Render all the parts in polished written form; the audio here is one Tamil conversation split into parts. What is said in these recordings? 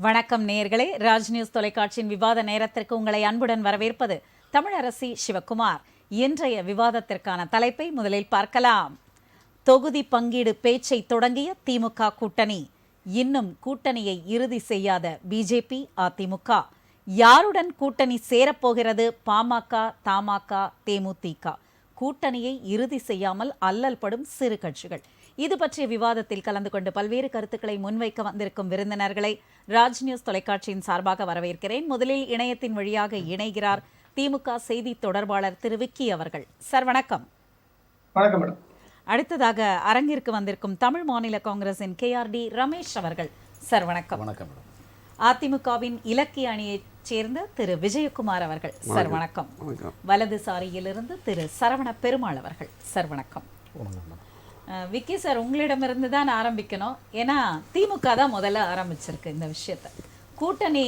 வணக்கம் நேயர்களே, ராஜ் நியூஸ் தொலைக்காட்சியின் விவாத நேரத்திற்கு உங்களை அன்புடன் வரவேற்பது தமிழரசி சிவகுமார். இன்றைய விவாதத்திற்கான தலைப்பை முதலில் பார்க்கலாம். தொகுதி பங்கீடு பேச்சை தொடங்கிய திமுக கூட்டணி, இன்னும் கூட்டணியை இறுதி செய்யாத பிஜேபி அதிமுக. யாருடன் கூட்டணி சேரப்போகிறது பாமக, தமாக, தேமுதிக? கூட்டணியை இறுதி செய்யாமல் அல்லல் படும் சிறு கட்சிகள். இது பற்றிய விவாதத்தில் கலந்து கொண்டு பல்வேறு கருத்துக்களை முன்வைக்க வந்திருக்கும் விருந்தினர்களை ராஜ் நியூஸ் தொலைக்காட்சியின் சார்பாக வரவேற்கிறேன். முதலில் இணையத்தின் வழியாக இணைகிறார் திமுக செய்தி தொடர்பாளர் திரு விக்கி அவர்கள். சார் வணக்கம். வணக்கம் மேடம். அடுத்ததாக அரங்கிற்கு வந்திருக்கும் தமிழ் மாநில காங்கிரசின் KRD ரமேஷ் அவர்கள். சார் வணக்கம். வணக்கம் மேடம். அதிமுகவின் இலக்கிய அணியைச் சேர்ந்த திரு விஜயகுமார் அவர்கள். சார் வணக்கம். வலதுசாரியிலிருந்து திரு சரவண பெருமாள் அவர்கள். சார் வணக்கம். விக்கி சார், உங்களிடமிருந்து தான் ஆரம்பிக்கணும். ஏன்னா திமுக தான் முதல்ல ஆரம்பிச்சிருக்கு இந்த விஷயத்தை. கூட்டணி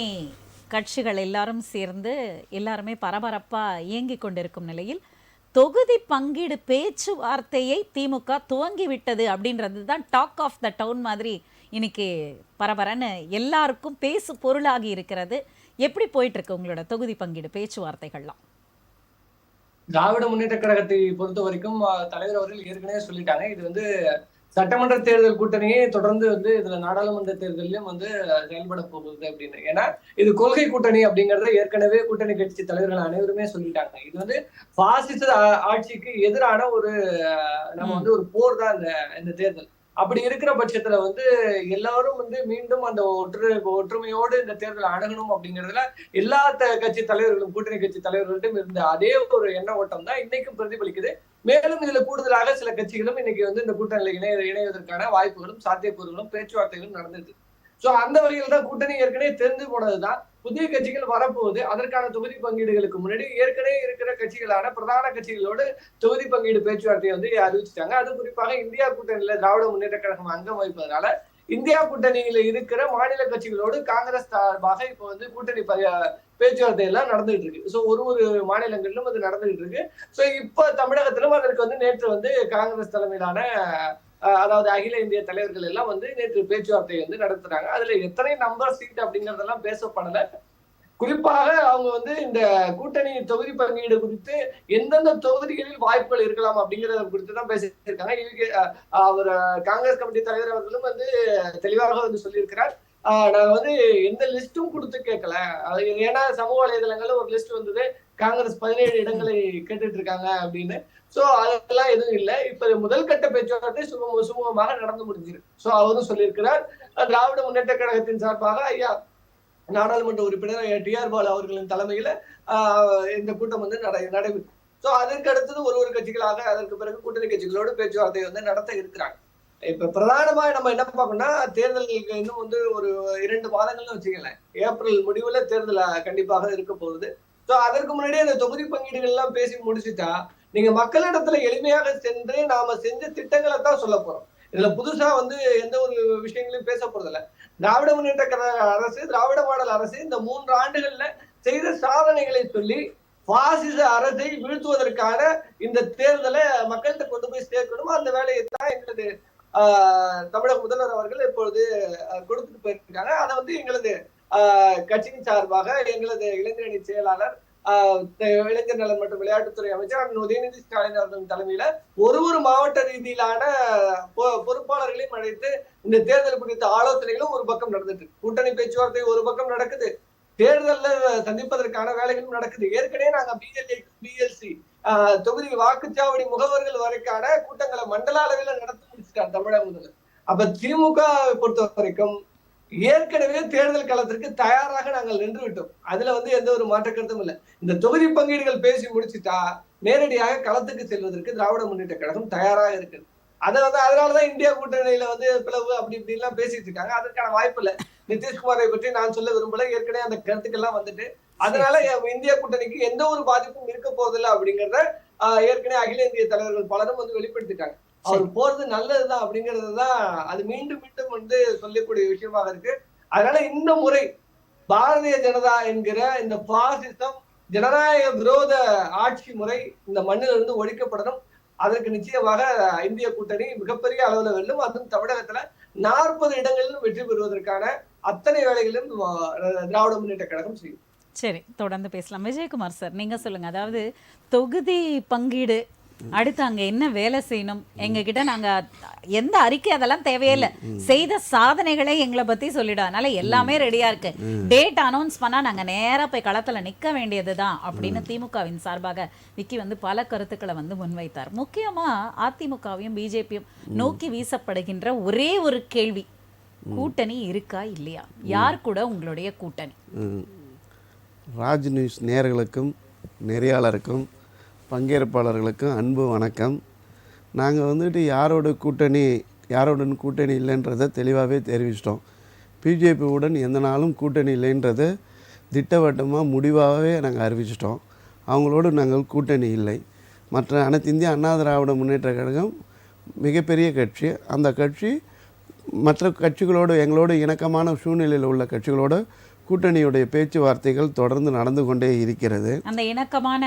கட்சிகள் எல்லாரும் சேர்ந்து எல்லாருமே பரபரப்பாக இயங்கி கொண்டிருக்கும் நிலையில் தொகுதி பங்கீடு பேச்சுவார்த்தையை திமுக துவங்கிவிட்டது அப்படின்றது தான் டாக் ஆஃப் த டவுன் மாதிரி இன்னைக்கு பரபரன்னு எல்லாருக்கும் பேசு பொருளாகி இருக்கிறது. எப்படி போயிட்டு இருக்கு உங்களோட தொகுதி பங்கீடு பேச்சுவார்த்தைகள்லாம்? திராவிட முன்னேற்ற கழகத்தை பொறுத்த வரைக்கும் தலைவர் அவர்கள் ஏற்கனவே சொல்லிட்டாங்க, இது சட்டமன்ற தேர்தல் கூட்டணியே தொடர்ந்து இதுல நாடாளுமன்ற தேர்தலையும் செயல்பட போகுது அப்படின்னு. ஏன்னா இது கொள்கை கூட்டணி அப்படிங்கறத ஏற்கனவே கூட்டணி கட்சி தலைவர்கள் அனைவருமே சொல்லிட்டாங்க. இது பாசிச ஆட்சிக்கு எதிரான ஒரு நம்ம ஒரு போர் தான் இந்த தேர்தல். அப்படி இருக்கிற பட்சத்துல எல்லாரும் மீண்டும் அந்த ஒற்றுமையோடு இந்த தேர்தலை அணுகணும் அப்படிங்கிறதுல எல்லா கட்சி தலைவர்களும் கூட்டணி கட்சி தலைவர்களிடம் இருந்த அதே ஒரு எண்ண ஓட்டம் தான் இன்னைக்கும் பிரதிபலிக்குது. மேலும் இதுல கூடுதலாக சில கட்சிகளும் இன்னைக்கு இந்த கூட்டணியில இணைவதற்கான வாய்ப்புகளும் சாத்தியக்கூறுகளும் பேச்சுவார்த்தைகளும் நடந்தது. சோ அந்த வகையில் தான் கூட்டணி ஏற்கனவே தெரிந்து போனதுதான். புதிய கட்சிகள் வரப்போகுது. அதற்கான தொகுதி பங்கீடுகளுக்கு முன்னாடி ஏற்கனவே இருக்கிற கட்சிகளான பிரதான கட்சிகளோடு தொகுதி பங்கீடு பேச்சுவார்த்தையை அறிவிச்சிட்டாங்க. அது குறிப்பாக இந்தியா கூட்டணியில திராவிட முன்னேற்ற கழகம் அங்கம் வகிப்பதனால இந்தியா கூட்டணியில இருக்கிற மாநில கட்சிகளோடு காங்கிரஸ் சார்பாக இப்போ கூட்டணி பேச்சுவார்த்தை எல்லாம் நடந்துகிட்டு இருக்கு. சோ ஒரு மாநிலங்களிலும் அது நடந்துகிட்டு இருக்கு. சோ இப்ப தமிழகத்திலும் அதற்கு நேற்று காங்கிரஸ் தலைமையிலான அதாவது அகில இந்திய தலைவர்கள் எல்லாம் நேற்று பேச்சுவார்த்தை நடத்துறாங்க. அதுல எத்தனை நம்பர் சீட் அப்படிங்கறதெல்லாம் பேசப்படல. குறிப்பாக அவங்க இந்த கூட்டணி தொகுதி பங்கீடு குறித்து எந்தெந்த தொகுதிகளில் வாய்ப்புகள் இருக்கலாம் அப்படிங்கறத குறித்து தான் பேசியிருக்காங்க. அவர் காங்கிரஸ் கமிட்டி தலைவர் அவர்களும் தெளிவாக சொல்லியிருக்கிறார். நாங்க எந்த லிஸ்டும் கொடுத்து கேட்கல. ஏன்னா சமூக வலைதளங்கள்ல ஒரு லிஸ்ட் வந்தது, காங்கிரஸ் 17 இடங்களை கேட்டுட்டு இருக்காங்க அப்படின்னு. சோ அதெல்லாம் எதுவும் இல்லை. இப்ப முதல் கட்ட பேச்சுவார்த்தை சுமூகமாக நடந்து முடிஞ்சிருக்கு. சோ அவரும் சொல்லியிருக்கிறார். திராவிட முன்னேற்ற கழகத்தின் சார்பாக ஐயா நாடாளுமன்ற உறுப்பினர் TR பாலு அவர்களின் தலைமையில இந்த கூட்டம் நடைபெறும். சோ அதற்கு அடுத்தது ஒரு கட்சிகளாக அதற்கு பிறகு கூட்டணி கட்சிகளோடு பேச்சுவார்த்தை நடத்த இருக்கிறாங்க. இப்ப பிரதானமா நம்ம என்ன பார்க்கணும்னா, தேர்தலுக்கு இன்னும் ஒரு 2 மாதங்கள்னு வச்சுக்கல. ஏப்ரல் முடிவுல தேர்தல் கண்டிப்பாக இருக்க போகுது. சோ அதற்கு முன்னாடியே அந்த தொகுதி பங்கீடுகள் எல்லாம் பேசி முடிச்சுட்டா நீங்க மக்களிடத்துல எளிமையாக சென்று நாம செஞ்ச திட்டங்களை தான் சொல்ல போறோம். இதுல புதுசா எந்த ஒரு விஷயங்களையும் பேச போறதில்ல. திராவிட முன்னேற்ற கழக அரசு, திராவிட மாடல் அரசு இந்த 3 ஆண்டுகள்ல செய்த சாதனைகளை சொல்லி பாசிச அரசை வீழ்த்துவதற்கான இந்த தேர்தலை மக்கள்கிட்ட கொண்டு போய் சேர்க்கணும். அந்த வேலையை தான் எங்களது தமிழக முதல்வர் அவர்கள் இப்பொழுது கொடுத்துட்டு போயிருக்காங்க. அதை எங்களது கட்சியின் சார்பாக எங்களது இளைஞரணி செயலாளர், இளைஞர் நலன் மற்றும் விளையாட்டுத்துறை அமைச்சர் உதயநிதி ஸ்டாலின் அவர்களின் தலைமையில ஒரு மாவட்ட ரீதியிலான பொறுப்பாளர்களையும் அழைத்து இந்த தேர்தல் குறித்த ஆலோசனைகளும் ஒரு பக்கம் நடந்துட்டு, கூட்டணி பேச்சுவார்த்தை ஒரு பக்கம் நடக்குது, தேர்தல்ல சந்திப்பதற்கான வேலைகளும் நடக்குது. ஏற்கனவே நாங்க BLC தொகுதி வாக்குச்சாவடி முகவர்கள் வரைக்கான கூட்டங்களை மண்டல அளவில் நடத்தி முடிச்சுட்டார் தமிழக முதல்வர். அப்ப திமுக பொறுத்த வரைக்கும் ஏற்கனவே தேர்தல் களத்திற்கு தயாராக நாங்கள் நின்று விட்டோம். அதுல எந்த ஒரு மாற்ற கருத்தும் இல்லை. இந்த தொகுதி பங்கீடுகள் பேசி முடிச்சுட்டா நேரடியாக களத்துக்கு செல்வதற்கு திராவிட முன்னேற்ற கழகம் தயாராக இருக்குது. அதனாலதான் இந்தியா கூட்டணியில பிளவு அப்படி இப்படி எல்லாம் பேசிட்டு இருக்காங்க. அதற்கான வாய்ப்பு இல்லை. நிதிஷ்குமாரை பற்றி நான் சொல்ல விரும்பல. ஏற்கனவே அந்த கருத்துக்கெல்லாம் அதனால இந்தியா கூட்டணிக்கு எந்த ஒரு பாதிப்பும் இருக்க போவதில்லை அப்படிங்கறத ஏற்கனவே அகில இந்திய தலைவர்கள் பலரும் வெளிப்படுத்திட்டாங்க. அவர் போறது நல்லதுதான் அப்படிங்கறதுதான் அது மீண்டும் மீண்டும் சொல்லக்கூடிய விஷயமாக இருக்கு. அதனால இந்த முறை பாரதிய ஜனதா என்கிற இந்த பாசிசம் ஜனநாயக விரோத ஆட்சி முறை இந்த மண்ணிலிருந்து ஒழிக்கப்படணும். அதற்கு நிச்சயமாக இந்திய கூட்டணி மிகப்பெரிய அளவுல வெல்லும். அதுவும் தமிழகத்துல 40 இடங்களிலும் வெற்றி பெறுவதற்கான அத்தனை வேலைகளிலும் திராவிட முன்னேற்ற கழகம் செய்யும். சரி, தொடர்ந்து பேசலாம். விஜயகுமார் சார், நீங்க சொல்லுங்க. அதாவது தொகுதி பங்கீடு அடுத்து அங்க என்ன வேலை செய்யணும், எங்க கிட்ட நாங்க எந்த அறிக்கை அதெல்லாம் தேவையில்லை, செய்த சாதனைகளே எங்களை பத்தி சொல்லிடும், அதனால எல்லாமே ரெடியா இருக்கு, டேட் அனௌன்ஸ் பண்ணா நாங்க நேரா போய் களத்துல நிக்க வேண்டியதுதான் அப்படின்னு திமுகவின் சார்பாக விக்கி பல கருத்துக்களை முன்வைத்தார். முக்கியமா அதிமுகவையும் பிஜேபியும் நோக்கி வீசப்படுகின்ற ஒரே ஒரு கேள்வி, கூட்டணி இருக்கா இல்லையா, யார் கூட உங்களுடைய கூட்டணி? ராஜ் நியூஸ் நேயர்களுக்கும் நெறியாளருக்கும் பங்கேற்பாளர்களுக்கும் அன்பு வணக்கம். நாங்கள் யாரோட கூட்டணி இல்லைன்றதை தெளிவாகவே தெரிவிச்சிட்டோம். பிஜேபியுடன் எந்த நாளும் கூட்டணி இல்லைன்றதை திட்டவட்டமாக முடிவாகவே நாங்கள் அறிவிச்சிட்டோம். அவங்களோடு நாங்கள் கூட்டணி இல்லை. மற்ற அனைத்து இந்திய அண்ணா திராவிட முன்னேற்ற கழகம் மிகப்பெரிய கட்சி. அந்த கட்சி மற்ற கட்சிகளோடு எங்களோடு இணக்கமான சூழ்நிலையில் உள்ள கட்சிகளோடு கூட்டணியுடைய பேச்சுவார்த்தைகள் தொடர்ந்து நடந்து கொண்டே இருக்கிறது. அந்த இணக்கமான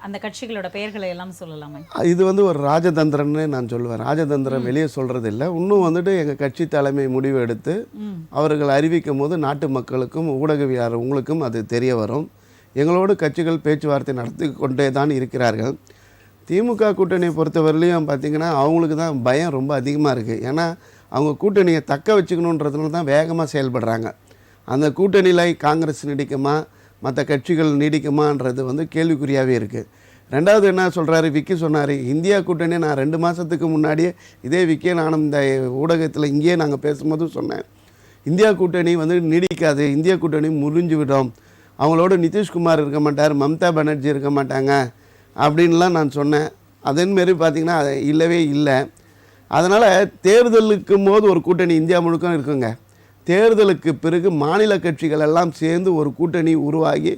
அந்த கட்சிகளோட பெயர்களை எல்லாம் சொல்லலாமா? இது ஒரு ராஜதந்திரன்னு நான் சொல்லுவேன். ராஜதந்திரம் வெளியே சொல்கிறது இல்லை. இன்னும் எங்கள் கட்சி தலைமை முடிவு எடுத்து அவர்கள் அறிவிக்கும் போது நாட்டு மக்களுக்கும் ஊடகவியாளர் உங்களுக்கும் அது தெரிய வரும். எங்களோடு கட்சிகள் பேச்சுவார்த்தை நடத்தி கொண்டே தான் இருக்கிறார்கள். திமுக கூட்டணியை பொறுத்தவரையிலையும் பார்த்திங்கன்னா அவங்களுக்கு தான் பயம் ரொம்ப அதிகமாக இருக்குது. ஏன்னா அவங்க கூட்டணியை தக்க வச்சுக்கணுன்றதுனால தான் வேகமாக செயல்படுறாங்க. அந்த கூட்டணியில் காங்கிரஸ் நீடிக்குமா, மற்ற கட்சிகள் நீடிக்குமான்றது கேள்விக்குறியாகவே இருக்குது. ரெண்டாவது என்ன சொல்கிறாரு, விக்கி சொன்னார், இந்தியா கூட்டணி நான் 2 மாதத்துக்கு முன்னாடியே இதே விக்கியை நானும் இந்த ஊடகத்தில் இங்கேயே நாங்கள் பேசும்போது சொன்னேன், இந்தியா கூட்டணி நீடிக்காது, இந்தியா கூட்டணி முறிஞ்சு விடும், அவங்களோட நிதிஷ்குமார் இருக்க மாட்டார், மம்தா பானர்ஜி இருக்க மாட்டாங்க அப்படின்லாம் நான் சொன்னேன். அதேமாரி பார்த்திங்கன்னா அது இல்லவே இல்லை. அதனால் தேர்தலுக்கும் போது ஒரு கூட்டணி இந்தியா முழுக்க இருக்குங்க. தேர்தலுக்கு பிறகு மாநில கட்சிகள் எல்லாம் சேர்ந்து ஒரு கூட்டணி உருவாகி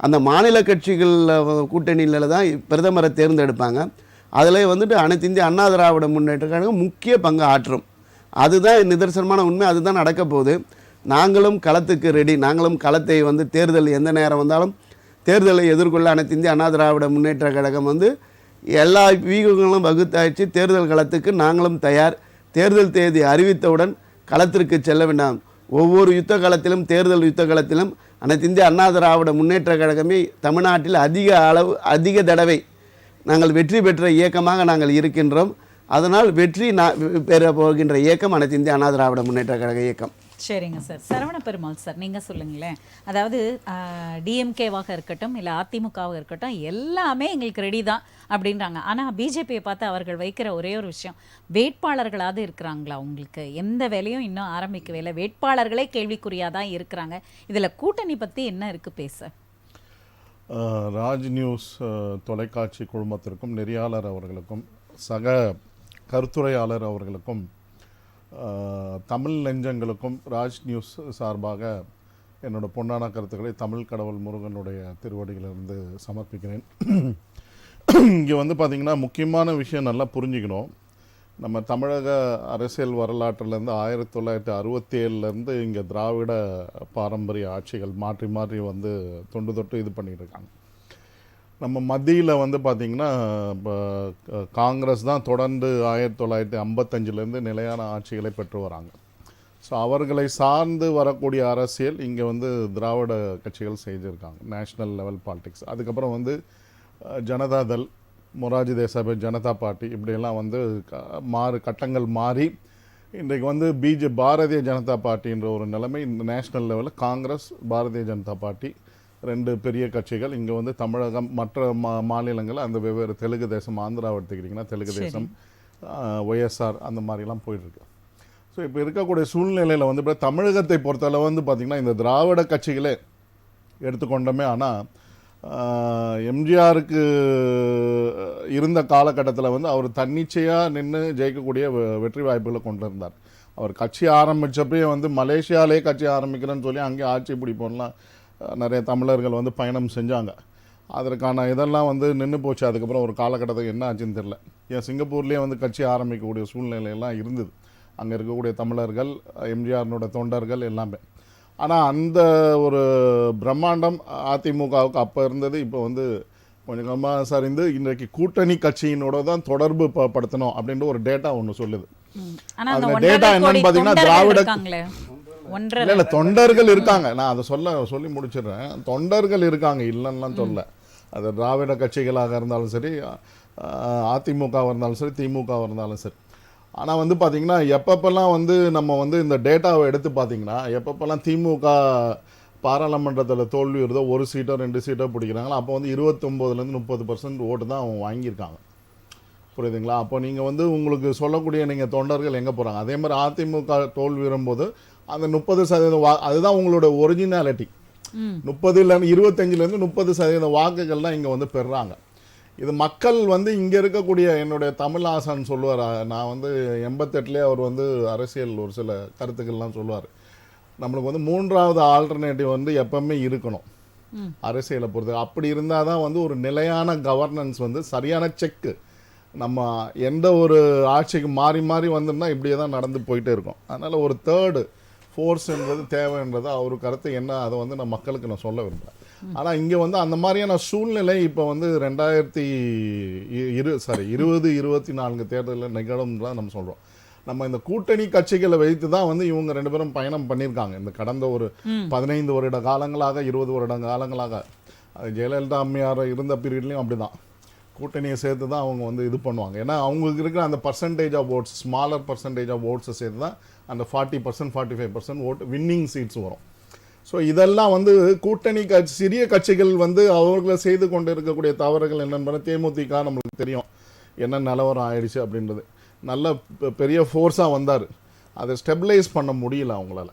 அந்த மாநில கட்சிகள் கூட்டணியில் தான் பிரதமரை தேர்ந்தெடுப்பாங்க. அதில் அனைத்து இந்திய அண்ணா திராவிட முன்னேற்ற கழகம் முக்கிய பங்கு ஆற்றும். அதுதான் நிதர்சனமான உண்மை. அதுதான் நடக்க போகுது. நாங்களும் களத்துக்கு ரெடி. நாங்களும் களத்தை தேர்தல் எந்த நேரம் வந்தாலும் தேர்தலை எதிர்கொள்ள அனைத்து இந்திய அண்ணா திராவிட முன்னேற்ற கழகம் எல்லா வியூகங்களும் வகுத்தாச்சு. தேர்தல் களத்துக்கு நாங்களும் தயார். தேர்தல் தேதி அறிவித்தவுடன் களத்திற்கு செல்ல வேண்டாம். ஒவ்வொரு யுத்த காலத்திலும் தேர்தல் யுத்த காலத்திலும் அனைத்து இந்திய அண்ணா திராவிட முன்னேற்ற கழகமே தமிழ்நாட்டில் அதிக தடவை நாங்கள் வெற்றி பெற்ற இயக்கமாக நாங்கள் இருக்கின்றோம். அதனால் வெற்றி பெற போகின்ற இயக்கம் அனைத்து இந்திய அண்ணா திராவிட முன்னேற்ற கழக இயக்கம். சரிங்க சார். சரவண பெருமாள் சார், நீங்கள் சொல்லுங்களேன். அதாவது டிஎம்கேவாக இருக்கட்டும் இல்லை அதிமுகவாக இருக்கட்டும் எல்லாமே எங்களுக்கு ரெடி தான் அப்படின்றாங்க. ஆனால் பிஜேபியை பார்த்து அவர்கள் வைக்கிற ஒரே ஒரு விஷயம், வேட்பாளர்களாவது இருக்கிறாங்களா, உங்களுக்கு எந்த வேலையும் இன்னும் ஆரம்பிக்கவே இல்லை, வேட்பாளர்களே கேள்விக்குறியாக தான் இருக்கிறாங்க. இதில் கூட்டணி பற்றி என்ன இருக்குது பேச? ராஜ் நியூஸ் தொலைக்காட்சி குழுமத்திற்கும் நெறியாளர் அவர்களுக்கும் சக கருத்துரையாளர் அவர்களுக்கும் தமிழ் நெஞ்சங்களுக்கும் ராஜ் நியூஸ் சார்பாக என்னோட பொன்னான கருத்துக்களை தமிழ் கடவுள் முருகனுடைய திருவடிகளிலிருந்து சமர்ப்பிக்கிறேன். இங்கே பார்த்திங்கன்னா முக்கியமான விஷயம் நல்லா புரிஞ்சுக்கணும். நம்ம தமிழக அரசியல் வரலாற்றிலேருந்து 1967 இங்கே திராவிட பாரம்பரிய ஆட்சிகள் மாற்றி மாற்றி தொண்டு தொட்டு இது பண்ணிகிட்டு இருக்காங்க. நம்ம மத்தியில் பார்த்திங்கன்னா இப்போ காங்கிரஸ் தான் தொடர்ந்து 1955 நிலையான ஆட்சிகளை பெற்று வராங்க. ஸோ அவர்களை சார்ந்து வரக்கூடிய அரசியல் இங்கே திராவிட கட்சிகள் செய்திருக்காங்க, நேஷ்னல் லெவல் பாலிடிக்ஸ். அதுக்கப்புறம் ஜனதாதள், மொராஜி தேசாய் ஜனதா பார்ட்டி, இப்படியெல்லாம் கட்டங்கள் மாறி இன்றைக்கு பாரதிய ஜனதா பார்ட்டின்ற ஒரு நிலைமை. இந்த நேஷ்னல் லெவலில் காங்கிரஸ், பாரதிய ஜனதா பார்ட்டி 2 பெரிய கட்சிகள். இங்கே தமிழகம் மற்ற மாநிலங்கள் அந்த வெவ்வேறு தெலுங்கு தேசம், ஆந்திராவை எடுத்துக்கிட்டிங்கன்னா தெலுங்கு தேசம், ஒய்எஸ்ஆர் அந்த மாதிரிலாம் போயிட்டுருக்கு. ஸோ இப்போ இருக்கக்கூடிய சூழ்நிலையில் இப்போ தமிழகத்தை பொறுத்தளவு பார்த்திங்கன்னா இந்த திராவிட கட்சிகளே எடுத்துக்கொண்டோமே. ஆனால் எம்ஜிஆருக்கு இருந்த காலகட்டத்தில் அவர் தன்னிச்சையாக நின்று ஜெயிக்கக்கூடிய வெற்றி வாய்ப்புகளை கொண்டு இருந்தார். அவர் கட்சி ஆரம்பித்தப்பே மலேசியாலே கட்சி ஆரம்பிக்கிறேன்னு சொல்லி அங்கே ஆட்சி பிடிப்போம்லாம் நிறைய தமிழர்கள் பயணம் செஞ்சாங்க. அதற்கான இதெல்லாம் நின்று போச்சு. அதுக்கப்புறம் ஒரு காலகட்டத்துக்கு என்ன ஆச்சுன்னு தெரில. ஏன் சிங்கப்பூர்லேயே கட்சி ஆரம்பிக்கக்கூடிய சூழ்நிலையெல்லாம் இருந்தது. அங்கே இருக்கக்கூடிய தமிழர்கள், எம்ஜிஆர்னோட தொண்டர்கள் எல்லாமே. ஆனால் அந்த ஒரு பிரம்மாண்டம் அதிமுகவுக்கு அப்போ இருந்தது. இப்போ கொஞ்சம் கொஞ்சமாக சரிந்து இன்றைக்கு கூட்டணி கட்சியினோட தான் தொடர்பு படுத்தணும் அப்படின்ற ஒரு டேட்டா ஒன்று சொல்லுது. ஆனா அந்த அதுல 1.5 டேட்டா கோடி என்னன்னு பார்த்தீங்கன்னா தொண்டர்கள் திராவிட இருக்காங்களே. 1.5 இல்லை தொண்டர்கள் இருக்காங்க. நான் அதை சொல்லி முடிச்சிடுறேன். தொண்டர்கள் இருக்காங்க, இல்லைன்னா சொல்ல. அது திராவிட கட்சிகளாக இருந்தாலும் சரி, அதிமுகவாக இருந்தாலும் சரி, திமுகவாக இருந்தாலும் சரி. ஆனால் வந்து பார்த்தீங்கன்னா எப்பப்பெல்லாம் வந்து நம்ம வந்து இந்த டேட்டாவை எடுத்து பார்த்தீங்கன்னா எப்பப்பெல்லாம் திமுக பாராளுமன்றத்தில் தோல்வி வருதோ 1 சீட்டோ 2 சீட்டோ பிடிக்கிறாங்களோ அப்போ வந்து 29% 30% ஓட்டு தான் அவங்க வாங்கியிருக்காங்க. புரியுதுங்களா? அப்போ நீங்கள் வந்து உங்களுக்கு சொல்லக்கூடிய நீங்கள் தொண்டர்கள் எங்கே போகிறாங்க? அதே மாதிரி அதிமுக தோல்வி வரும்போது அந்த 30% அதுதான் உங்களோட ஒரிஜினாலிட்டி. 25% 30% வாக்குகள் தான் இங்கே வந்து பெறுறாங்க. இது மக்கள் வந்து இங்கே இருக்கக்கூடிய என்னுடைய தமிழாசன் சொல்லுவார். நான் வந்து 88லேயே அவர் வந்து அரசியல் ஒரு சில கருத்துக்கள்லாம் சொல்லுவார். நம்மளுக்கு வந்து 3வது ஆல்டர்னேட்டிவ் வந்து எப்பவுமே இருக்கணும் அரசியலை பொறுத்து. அப்படி இருந்தால் தான் வந்து ஒரு நிலையான கவர்னன்ஸ் வந்து சரியான செக்கு. நம்ம எந்த ஒரு ஆட்சிக்கு மாறி மாறி வந்தோம்னா இப்படியே தான் நடந்து போயிட்டே இருக்கும். அதனால் ஒரு தேர்டு ஃபோர்ஸ்ன்றது தேவைன்றது அவர் கருத்து என்ன, அதை வந்து நான் மக்களுக்கு நான் சொல்ல விரும்புகிறேன். ஆனால் இங்கே வந்து அந்த மாதிரியான சூழ்நிலை இப்போ வந்து 2024 தேர்தலில் நிகழும் தான் நம்ம சொல்கிறோம். நம்ம இந்த கூட்டணி கட்சிகளை வைத்து தான் வந்து இவங்க 2 பேரும் பயணம் பண்ணியிருக்காங்க இந்த கடந்த ஒரு 15 வருட காலங்களாக, 20 வருட காலங்களாக. அது ஜெயலலிதா அம்மையார் இருந்த பீரியட்லேயும் அப்படி தான் கூட்டணியை சேர்த்து தான் அவங்க வந்து இது பண்ணுவாங்க. ஏன்னா அவங்களுக்கு இருக்கிற அந்த percentage of oats, smaller percentage of ஓட்ஸை சேர்த்து தான் அந்த 40% 45% ஓட்டு வின்னிங் சீட்ஸ் வரும். ஸோ இதெல்லாம் வந்து கூட்டணி கட்சி சிறிய கட்சிகள் வந்து அவர்களை செய்து கொண்டு இருக்கக்கூடிய தவறுகள் என்னென்னு தேமுதிக நம்மளுக்கு தெரியும் என்ன நிலவரம் ஆயிடுச்சு அப்படின்றது. நல்ல பெரிய ஃபோர்ஸாக வந்தார், அதை ஸ்டெபிலைஸ் பண்ண முடியல அவங்களால.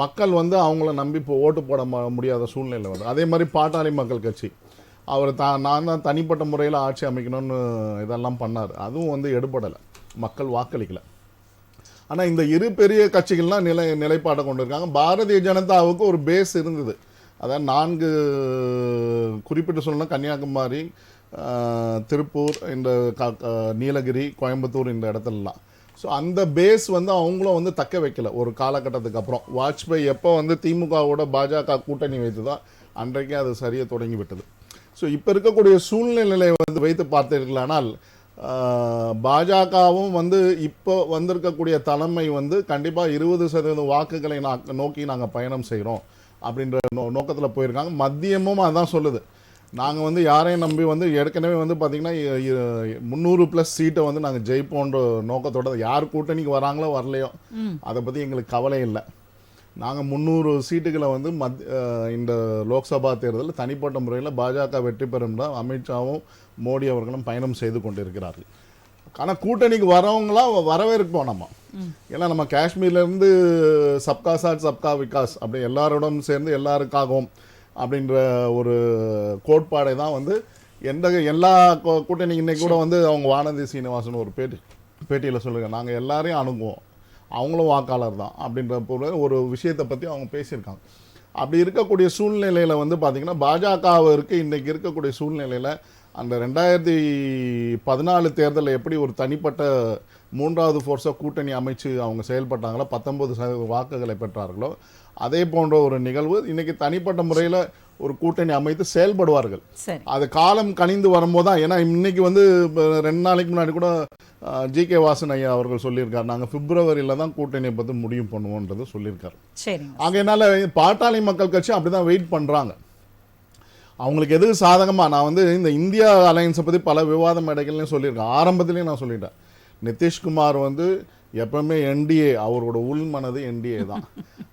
மக்கள் வந்து அவங்கள நம்பி இப்போ ஓட்டு போட முடியாத சூழ்நிலை வந்து. அதே மாதிரி பாட்டாளி மக்கள் கட்சி அவர் நான் தான் தனிப்பட்ட முறையில் ஆட்சி அமைக்கணும்னு இதெல்லாம் பண்ணார், அதுவும் வந்து எடுபடலை, மக்கள் வாக்களிக்கலை. ஆனால் இந்த இரு பெரிய கட்சிகள்லாம் நிலைப்பாட்டை கொண்டு இருக்காங்க. பாரதிய ஜனதாவுக்கு ஒரு பேஸ் இருந்தது. அதாவது 4 குறிப்பிட்டு சொல்லணும், கன்னியாகுமரி, திருப்பூர், இந்த நீலகிரி, கோயம்புத்தூர், இந்த இடத்துலலாம். ஸோ அந்த பேஸ் வந்து அவங்களும் வந்து தக்க வைக்கல ஒரு காலகட்டத்துக்கு அப்புறம். வாஜ்பாய் எப்போ வந்து திமுகவோட பாஜக கூட்டணி வைத்து தான் அன்றைக்கே அது சரியாக தொடங்கி விட்டது. ஸோ இப்போ இருக்கக்கூடிய சூழ்நிலையை வந்து வைத்து பார்த்தீர்களானால் பாஜகவும் வந்து இப்போ வந்திருக்கக்கூடிய தலைமை வந்து கண்டிப்பாக 20% வாக்குகளை நோக்கி நாங்கள் பயணம் செய்கிறோம் அப்படின்ற நோக்கத்தில் போயிருக்காங்க. மத்தியமும் அதான் சொல்லுது, நாங்கள் வந்து யாரையும் நம்பி வந்து ஏற்கனவே வந்து பார்த்திங்கன்னா 300+ சீட்டை வந்து நாங்கள் ஜெயிப்போன்ற நோக்கத்தோட யார் கூட்டணிக்கு வராங்களோ வரலையோ அதை பற்றி எங்களுக்கு கவலை இல்லை. நாங்கள் 300 சீட்டுகளை வந்து இந்த லோக்சபா தேர்தலில் தனிப்பட்ட முறையில் பாஜக வெற்றி பெறும் தான் அமித்ஷாவும் மோடி அவர்களும் பயணம் செய்து கொண்டிருக்கிறார்கள். ஆனால் கூட்டணிக்கு வரவங்களாம் வரவேற்போம் நம்ம. ஏன்னா நம்ம காஷ்மீர்லேருந்து சப்கா சாத் சப்கா விகாஸ் அப்படி எல்லாரோடும் சேர்ந்து எல்லாருக்காகவும் அப்படின்ற ஒரு கோட்பாடை தான் வந்து எல்லா கூட்டணி இன்னைக்கு கூட வந்து அவங்க வானதி சீனிவாசன் ஒரு பேட்டியில் சொல்லுங்க, நாங்கள் எல்லாரையும் அணுகுவோம், அவங்களும் வாக்காளர் தான் அப்படின்ற ஒரு விஷயத்தை பற்றி அவங்க பேசியிருக்காங்க. அப்படி இருக்கக்கூடிய சூழ்நிலையில் வந்து பார்த்திங்கன்னா பாஜகவிற்கு இன்றைக்கி இருக்கக்கூடிய சூழ்நிலையில் அந்த 2014 தேர்தலில் எப்படி ஒரு தனிப்பட்ட 3வது ஃபோர்ஸாக கூட்டணி அமைச்சு அவங்க செயல்பட்டாங்களோ 19% வாக்குகளை பெற்றார்களோ அதே போன்ற ஒரு நிகழ்வு இன்றைக்கி தனிப்பட்ட முறையில் ஒரு கூட்டணி அமைத்து செயல்படுவார்கள். அது காலம் கனிந்து வரும்போது தான். ஏன்னா இன்னைக்கு வந்து 2 நாளைக்கு முன்னாடி கூட ஜி.கே. வாசன் ஐயா அவர்கள் சொல்லியிருக்காரு, நாங்கள் பிப்ரவரியில் தான் கூட்டணியை பற்றி முடிவு பண்ணுவோன்றது சொல்லியிருக்காரு. ஆகையினால பாட்டாளி மக்கள் கட்சி அப்படி தான் வெயிட் பண்ணுறாங்க. அவங்களுக்கு எது சாதகமாக நான் வந்து இந்த இந்தியா அலையன்ஸை பற்றி பல விவாத மேடைகள்லையும் சொல்லியிருக்கேன். ஆரம்பத்துலேயும் நான் சொல்லிட்டேன், நிதிஷ்குமார் வந்து எப்பவுமே என்டிஏ, அவரோட உள்மனது என்டிஏ தான்.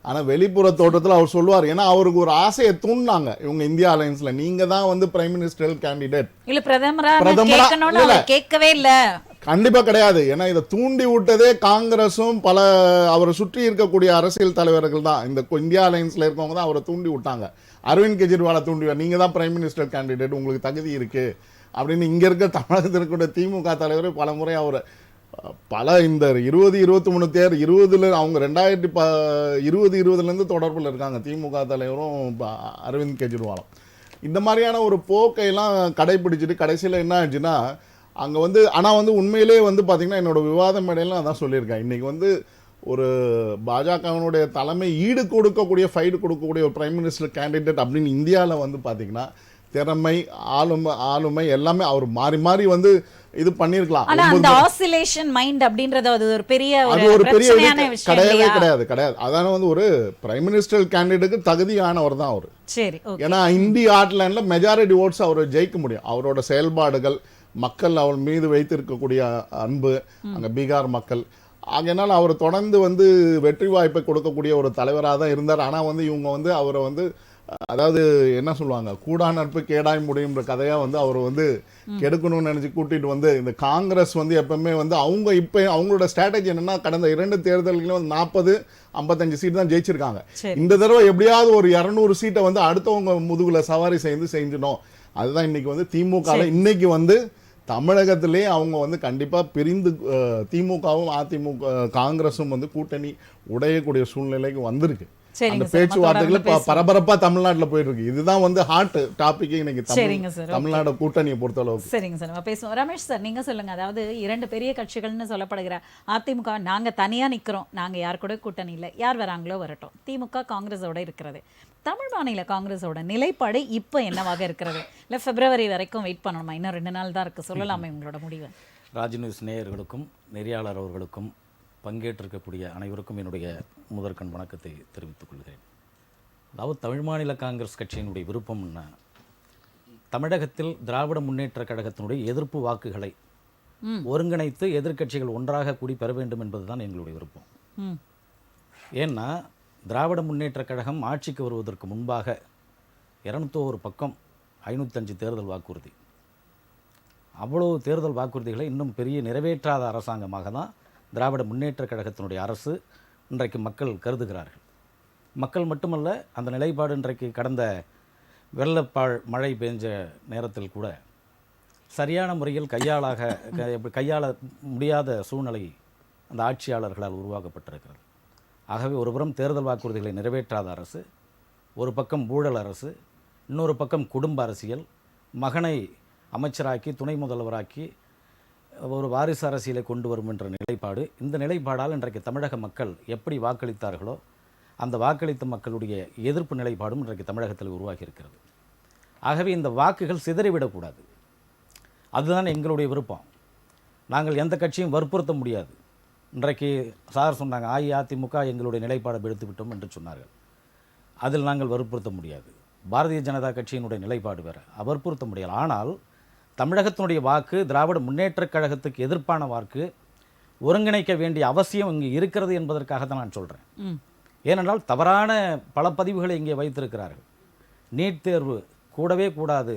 ஆனால் வெளிப்புற தோட்டத்தில் அவர் சொல்லுவார், ஏன்னா அவருக்கு ஒரு ஆசையை தூண்டினாங்க இவங்க இந்தியா அலையன்ஸ்ல, நீங்க தான் வந்து பிரைம் மினிஸ்டர் கேண்டிடேட், பிரதமரா கேட்கவே இல்லை, கண்டிப்பா கிடையாது. ஏன்னா இதை தூண்டி விட்டதே காங்கிரஸும் பல அவரை சுற்றி இருக்கக்கூடிய அரசியல் தலைவர்கள் தான். இந்த இந்தியா அலையன்ஸ்ல இருக்கவங்க தான் அவரை தூண்டி விட்டாங்க. அரவிந்த் கெஜ்ரிவாலை தூண்டிவார், நீங்க தான் பிரைம் மினிஸ்டர் கேண்டிடேட், உங்களுக்கு தகுதி இருக்கு அப்படின்னு இங்க இருக்க தமிழகத்தில் இருக்கக்கூடிய திமுக தலைவர் பல முறை அவரை பல இந்த 2023 2020 அவங்க 2020 தொடர்பில் இருக்காங்க திமுக தலைவரும் அரவிந்த் கெஜ்ரிவாலும். இந்த மாதிரியான ஒரு போக்கையெல்லாம் கடைபிடிச்சிட்டு கடைசியில் என்ன ஆச்சுன்னா அங்கே வந்து ஆனால் வந்து உண்மையிலே வந்து பார்த்திங்கன்னா என்னோட விவாத மேடையில் நான் தான் சொல்லியிருக்கேன், இன்றைக்கி வந்து ஒரு பாஜகவினுடைய தலைமை ஈடு கொடுக்கக்கூடிய ஃபைட் கொடுக்கக்கூடிய ஒரு பிரைம் மினிஸ்டர் கேண்டிடேட் அப்படின்னு இந்தியாவில் வந்து பார்த்திங்கன்னா திறமை, ஆளுமை எல்லாமே அவர் மாறி மாறி வந்து இது பண்ணியிருக்கலாம். ஆனா அந்த ஆசிலேஷன் மைண்ட் அப்படின்றது அது ஒரு பெரிய அது ஒரு பெரிய பிரச்சனையான விஷயம் கிடையாது. அதான வந்து ஒரு பிரைம் மினிஸ்டர் கேண்டிடேட்டுக்கு தகுதியானவர் தான் அவர். சரி, ஏன்னா இந்திய ஹார்ட்லேண்ட்ல மெஜாரிட்டி ஓட்ஸ் அவர் ஜெயிக்க முடியும். அவரோட செயல்பாடுகள், மக்கள் அவர் மீது வைத்திருக்கக்கூடிய அன்பு, அங்கே பீகார் மக்கள், அதனால் அவர் தொடர்ந்து வந்து வெற்றி வாய்ப்பை கொடுக்கக்கூடிய ஒரு தலைவராக தான் இருந்தார். ஆனால் வந்து இவங்க வந்து அவரை வந்து அதாவது என்ன சொல்லுவாங்க, கூடா நட்பு கேடாய் முடியுன்ற கதையாக வந்து அவர் வந்து கெடுக்கணும்னு நினச்சி கூட்டிகிட்டு வந்து இந்த காங்கிரஸ் வந்து எப்பவுமே வந்து அவங்க இப்போ அவங்களோட ஸ்ட்ராட்டஜி என்னென்னா கடந்த 2 தேர்தல்களும் வந்து 40-55 சீட் தான் ஜெயிச்சிருக்காங்க. இந்த தடவை எப்படியாவது ஒரு 200 சீட்டை வந்து அடுத்தவங்க முதுகுல சவாரி செஞ்சிடணும். அதுதான் இன்னைக்கு வந்து திமுக இன்னைக்கு வந்து தமிழகத்திலே அவங்க வந்து கண்டிப்பாக பிரிந்து திமுகவும் அதிமுக காங்கிரஸும் வந்து கூட்டணி உடையக்கூடிய சூழ்நிலைக்கு வந்திருக்கு. அந்த பேச்சுவார்த்தைகள் பரபரப்பா தமிழ்நாட்டுல போயிட்டு இருக்கு. இதுதான் வந்து ஹாட் டாபிக் இன்னைக்கு தமிழ்நாடு கூட்டணியை பொறுத்தளவுக்கு. சரிங்க சார், நம்ம பேசுவோம். ரமேஷ் சார், நீங்க சொல்லுங்க. அதாவது 2 பெரிய கட்சிகள்னு சொல்லப்படுகிற அதிமுக, நாங்க தனியா நிக்கிறோம், நாங்க யார் கூட கூட்டணி இல்லை, யார் வராங்களோ வரட்டும், திமுக காங்கிரஸோட இருக்கிறது. தமிழ் மாநில காங்கிரஸோட நிலைப்பாடு இப்போ என்னவாக இருக்கிறது? இல்லை பிப்ரவரி வரைக்கும் வெயிட் பண்ணணுமா? இன்னும் 2 நாள் தான் இருக்கு. சொல்லலாமே உங்களோட முடிவு. ராஜ் நியூஸ் நேயர்களுக்கும் நெறியாளர் அவர்களுக்கும் பங்கேற்றிருக்கக்கூடிய அனைவருக்கும் என்னுடைய முதற்கண் வணக்கத்தை தெரிவித்துக் கொள்கிறேன். அதாவது தமிழ் மாநில காங்கிரஸ் கட்சியினுடைய விருப்பம்னா தமிழகத்தில் திராவிட முன்னேற்ற கழகத்தினுடைய எதிர்ப்பு வாக்குகளை ஒருங்கிணைத்து எதிர்க்கட்சிகள் ஒன்றாக கூடி பெற வேண்டும் என்பதுதான் எங்களுடைய விருப்பம். ஏன்னா திராவிட முன்னேற்ற கழகம் ஆட்சிக்கு வருவதற்கு முன்பாக 201 பக்கம் 505 தேர்தல் வாக்குறுதி, அவ்வளவு தேர்தல் வாக்குறுதிகளை இன்னும் பெரிய நிறைவேற்றாத அரசாங்கமாக தான் திராவிட முன்னேற்ற கழகத்தினுடைய அரசு இன்றைக்கு மக்கள் கருதுகிறார்கள். மக்கள் மட்டுமல்ல, அந்த நிலைப்பாடு இன்றைக்கு கடந்த வெள்ளப்பாழ் மழை பெஞ்ச நேரத்தில் கூட சரியான முறையில் கையாள முடியாத சூழ்நிலை அந்த ஆட்சியாளர்களால் உருவாக்கப்பட்டிருக்கிறது. ஆகவே ஒருபுறம் தேர்தல் வாக்குறுதிகளை நிறைவேற்றாத அரசு, ஒரு பக்கம் ஊழல் அரசு, இன்னொரு பக்கம் குடும்ப அரசியல், மகனை அமைச்சராக்கி துணை முதல்வராக்கி ஒரு வாரிசு அரசியலை கொண்டு வரும் என்ற நிலைப்பாடு. இந்த நிலைப்பாடால் இன்றைக்கு தமிழக மக்கள் எப்படி வாக்களித்தார்களோ அந்த வாக்களித்த மக்களுடைய எதிர்ப்பு நிலைப்பாடும் இன்றைக்கு தமிழகத்தில் உருவாகி இருக்கிறது. ஆகவே இந்த வாக்குகள் சிதறிவிடக்கூடாது. அதுதான் எங்களுடைய விருப்பம். நாங்கள் எந்த கட்சியும் வற்புறுத்த முடியாது. இன்றைக்கு சார் சொன்னாங்க, அஇஅதிமுக எங்களுடைய நிலைப்பாடை எடுத்து விட்டோம் என்று சொன்னார்கள். அதில் நாங்கள் வற்புறுத்த முடியாது. பாரதிய ஜனதா கட்சியினுடைய நிலைப்பாடு வேறு, வற்புறுத்த முடியாது. ஆனால் தமிழகத்தினுடைய வாக்கு திராவிட முன்னேற்றக் கழகத்துக்கு எதிர்ப்பான வாக்கு ஒருங்கிணைக்க வேண்டிய அவசியம் இங்கே இருக்கிறது என்பதற்காக தான் நான் சொல்கிறேன். ஏனென்றால் தவறான பல பதிவுகளை இங்கே வைத்திருக்கிறார்கள். நீட் தேர்வு கூடவே கூடாது,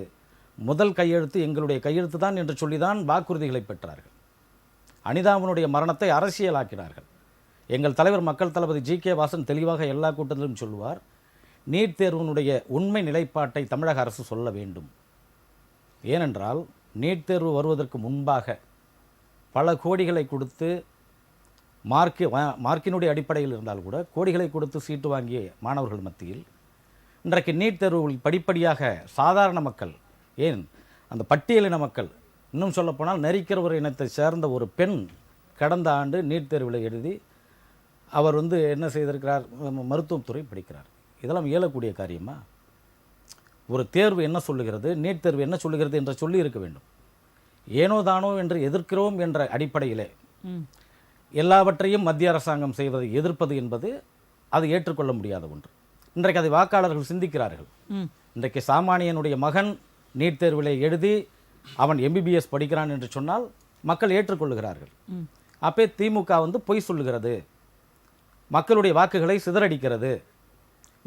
முதல் கையெழுத்து எங்களுடைய கையெழுத்து தான் என்று சொல்லிதான் வாக்குறுதிகளை பெற்றார்கள். அனிதாவினுடைய மரணத்தை அரசியலாக்கினார்கள். எங்கள் தலைவர் மக்கள் தளபதி ஜி.கே. வாசன் தெளிவாக எல்லா கூட்டத்திலும் சொல்லுவார், நீட் தேர்வினுடைய உண்மை நிலைப்பாட்டை தமிழக அரசு சொல்ல வேண்டும். ஏனென்றால் நீட் தேர்வு வருவதற்கு முன்பாக பல கோடிகளை கொடுத்து மார்க்கினுடைய அடிப்படையில் இருந்தால் கூட கோடிகளை கொடுத்து சீட்டு வாங்கிய மாணவர்கள் மத்தியில் இன்றைக்கு நீட் தேர்வுகளில் படிப்படியாக சாதாரண மக்கள், ஏன் அந்த பட்டியலின மக்கள், இன்னும் சொல்லப்போனால் நரிக்கிறவர் இனத்தை சேர்ந்த ஒரு பெண் கடந்த ஆண்டு நீட் தேர்வில் எழுதி அவர் வந்து என்ன செய்திருக்கிறார், மருத்துவத்துறை படிக்கிறார். இதெல்லாம் இயலக்கூடிய காரியமா? ஒரு தேர்வு என்ன சொல்லுகிறது, நீட் தேர்வு என்ன சொல்லுகிறது என்று சொல்லி இருக்க வேண்டும். ஏனோ தானோ என்று எதிர்க்கிறோம் என்ற அடிப்படையிலே எல்லாவற்றையும் மத்திய அரசாங்கம் செய்வதை எதிர்ப்பது என்பது அது ஏற்றுக்கொள்ள முடியாத ஒன்று. இன்றைக்கு அதை வாக்காளர்கள் சிந்திக்கிறார்கள். இன்றைக்கு சாமானியனுடைய மகன் நீட் தேர்விலே எழுதி அவன் எம்பிபிஎஸ் படிக்கிறான் என்று சொன்னால் மக்கள் ஏற்றுக்கொள்ளுகிறார்கள். அப்போ திமுக வந்து பொய் சொல்லுகிறது, மக்களுடைய வாக்குகளை சிதறடிக்கிறது,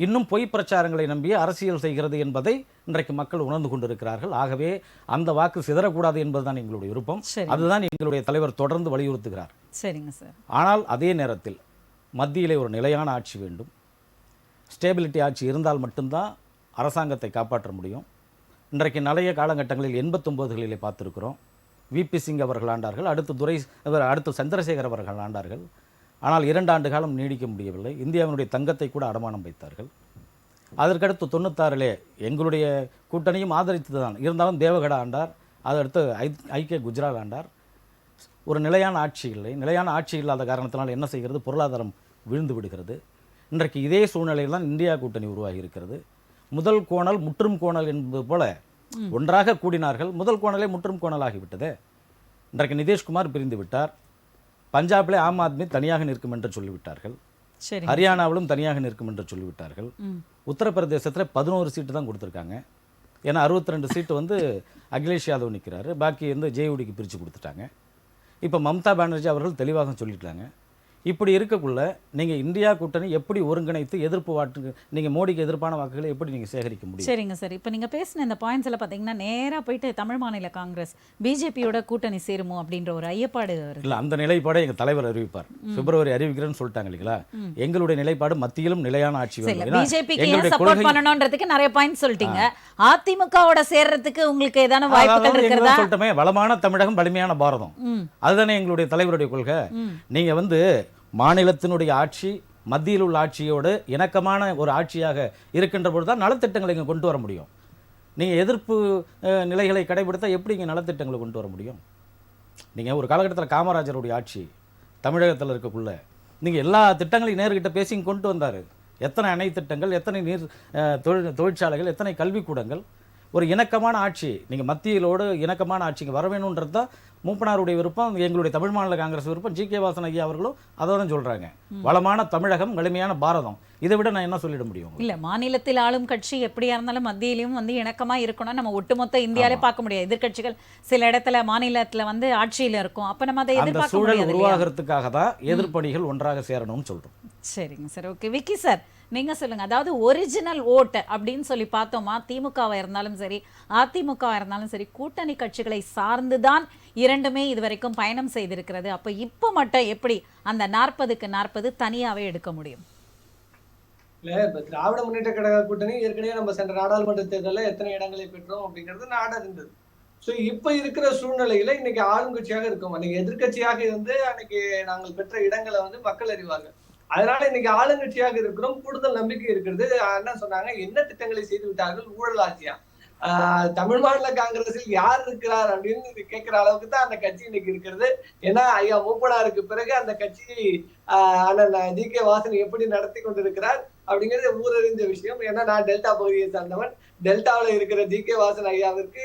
இன்னும் பொய் பிரச்சாரங்களை நம்பி அரசியல் செய்கிறது என்பதை இன்றைக்கு மக்கள் உணர்ந்து கொண்டிருக்கிறார்கள். ஆகவே அந்த வாக்கு சிதறக்கூடாது என்பதுதான் எங்களுடைய விருப்பம். அதுதான் எங்களுடைய தலைவர் தொடர்ந்து வலியுறுத்துகிறார். சரிங்க சார். ஆனால் அதே நேரத்தில் மத்தியிலே ஒரு நிலையான ஆட்சி வேண்டும். ஸ்டேபிலிட்டி ஆட்சி இருந்தால் மட்டும்தான் அரசாங்கத்தை காப்பாற்ற முடியும். இன்றைக்கு நிறைய காலகட்டங்களில் 89களிலே பார்த்துருக்கிறோம். விபி சிங் அவர்கள் ஆண்டார்கள், அடுத்து சந்திரசேகர் அவர்கள் ஆண்டார்கள். ஆனால் 2 ஆண்டு காலம் நீடிக்க முடியவில்லை. இந்தியாவினுடைய தங்கத்தை கூட அடமானம் வைத்தார்கள். அதற்கடுத்து 96லே எங்களுடைய கூட்டணியும் ஆதரித்தது தான். இருந்தாலும் தேவகடா ஆண்டார், அதடுத்து ஐக்கிய குஜராத் ஆண்டார். ஒரு நிலையான ஆட்சி இல்லை. நிலையான ஆட்சி இல்லாத காரணத்தினால் என்ன செய்கிறது, பொருளாதாரம் விழுந்து விடுகிறது. இன்றைக்கு இதே சூழ்நிலையில் தான் இந்தியா கூட்டணி உருவாகி இருக்கிறது. முதல் கோணல் முற்றும் கோணல் என்பது போல ஒன்றாக கூடினார்கள். முதல் கோணலே முற்றும் கோணலாகிவிட்டது. இன்றைக்கு நிதிஷ்குமார் பிரிந்து விட்டார். பஞ்சாபிலே ஆம் ஆத்மி தனியாக நிற்கும் என்று சொல்லிவிட்டார்கள். சரி. ஹரியானாவிலும் தனியாக நிற்கும் என்று சொல்லிவிட்டார்கள். உத்தரப்பிரதேசத்தில் 11 சீட்டு தான் கொடுத்துருக்காங்க. ஏன்னா 62 சீட்டு வந்து அகிலேஷ் யாதவ் நிற்கிறாரு, பாக்கி வந்து ஜேயுடிக்கு பிரித்து கொடுத்துட்டாங்க. இப்போ மம்தா பானர்ஜி அவர்கள் தெளிவாக சொல்லிட்டாங்க. இப்படி இருக்கக்குள்ள நீங்கள் இந்தியா கூட்டணி எப்படி ஒருங்கிணைத்து எதிர்ப்பு வாக்கு, நீங்கள் மோடிக்கு எதிர்ப்பான வாக்குகளை எப்படி நீங்கள் சேகரிக்க முடியும்? சரிங்க சார். இப்போ நீங்கள் பேசின இந்த பாயிண்ட்ஸ் எல்லாம் பார்த்தீங்கன்னா நேராக போயிட்டு தமிழ் மாநில காங்கிரஸ் பிஜேபியோட கூட்டணி சேருமோ அப்படின்ற ஒரு ஐயப்பாடு வருது. இல்லை, அந்த நிலைப்பாடை எங்கள் தலைவர் அறிவிப்பார். பிப்ரவரி அறிவிக்கிறேன்னு சொல்லிட்டாங்க இல்லைங்களா? எங்களுடைய நிலைப்பாடு மத்தியிலும் நிலையான ஆட்சி வேணும். பிஜேபிக்கு ஏன் சப்போர்ட் பண்ணணும்ன்றதுக்கு நிறைய பாயிண்ட் சொல்லிட்டீங்க. அதிமுகவோட சேர்றதுக்கு உங்களுக்கு ஏதான வாய்ப்புகள் இருக்கிறதா? சொல்லிட்டோமே, வளமான தமிழகம் வலிமையான பாரதம், அதுதானே எங்களுடைய தலைவருடைய கொள்கை. நீங்க வந்து மாநிலத்தினுடைய ஆட்சி மத்தியில் உள்ள ஆட்சியோடு இணக்கமான ஒரு ஆட்சியாக இருக்கின்ற பொழுது தான் நலத்திட்டங்களை இங்கே கொண்டு வர முடியும். நீங்கள் எதிர்ப்பு நிலைகளை கடைபிடித்தா எப்படி இங்கே நலத்திட்டங்களை கொண்டு வர முடியும்? நீங்கள் ஒரு காலகட்டத்தில் காமராஜருடைய ஆட்சி தமிழகத்தில் இருக்கக்குள்ள நீங்கள் எல்லா திட்டங்களையும் நேர்கிட்ட பேசி கொண்டு வந்தார். எத்தனை அணை திட்டங்கள், எத்தனை நீர் தொழிற்சாலைகள், எத்தனை கல்விக்கூடங்கள், ஒரு இணக்கமான ஆட்சி. நீங்கள் மத்தியிலோடு இணக்கமான ஆட்சிங்க வர வேணுன்றது தான் மூப்பனாருடைய விருப்பம், எங்களுடைய தமிழ் மாநில காங்கிரஸ் விருப்பம். ஜி கே வாசன் ஐயா அவர்களும் அதை தான் சொல்கிறாங்க. வளமான தமிழகம், வலிமையான பாரதம். இதை விட நான் என்ன சொல்லிட முடியும்? இல்லை, மாநிலத்தில் ஆளும் கட்சி எப்படியா இருந்தாலும் மத்தியிலையும் வந்து இணக்கமாக இருக்கணும். நம்ம ஒட்டுமொத்த இந்தியாவிலே பார்க்க முடியாது. எதிர்கட்சிகள் சில இடத்துல மாநிலத்தில் வந்து ஆட்சியில் இருக்கும். அப்போ நம்ம அதை எதிர்பார்க்க முடியாது. சூழல் உருவாகிறதுக்காக தான் எதிர்ப்பணிகள் ஒன்றாக சேரணும்னு சொல்கிறோம். சரிங்க சார். ஓகே, விக்கி சார் நீங்கள் சொல்லுங்கள். அதாவது ஒரிஜினல் ஓட்டு அப்படின்னு சொல்லி பார்த்தோமா, திமுகவாக இருந்தாலும் சரி அதிமுகவாக இருந்தாலும் சரி கூட்டணி கட்சிகளை சார்ந்து தான் இரண்டுமே இதுவரைக்கும் பயணம் செய்திருக்கிறது. அப்போ இப்போ மட்டும் எப்படி அந்த 40க்கு 40 தனியாகவே எடுக்க முடியும்? இல்ல, இப்ப திராவிட முன்னேற்ற கழக கூட்டணி ஏற்கனவே நம்ம சென்ற நாடாளுமன்ற தேர்தலில் எத்தனை இடங்களை பெற்றோம் அப்படிங்கிறது நாடா இருந்தது. ஸோ இப்ப இருக்கிற சூழ்நிலையில இன்னைக்கு ஆளுங்கட்சியாக இருக்கும். அன்னைக்கு எதிர்கட்சியாக இருந்து அன்னைக்கு நாங்கள் பெற்ற இடங்களை வந்து மக்கள் அறிவாங்க. அதனால இன்னைக்கு ஆளுங்கட்சியாக இருக்கிறோம். கூடுதல் நம்பிக்கை இருக்கிறது. என்ன சொன்னாங்க, என்ன திட்டங்களை செய்து விட்டார்கள், ஊழல் ஆட்சியா? தமிழ் மாநில காங்கிரஸில் யார் இருக்கிறார் அப்படின்னு கேட்கிற அளவுக்கு தான் அந்த கட்சி இன்னைக்கு இருக்கிறது. ஏன்னா ஐயா மூப்பனாருக்கு பிறகு அந்த கட்சி அண்ணன் ஜி கே வாசன் எப்படி நடத்தி கொண்டிருக்கிறார் அப்படிங்கிறது ஊரறிஞ்ச விஷயம். ஏன்னா நான் டெல்டா பகுதியை சார்ந்தவன். டெல்டாவில் இருக்கிற ஜி கே வாசன் ஐயாவிற்கு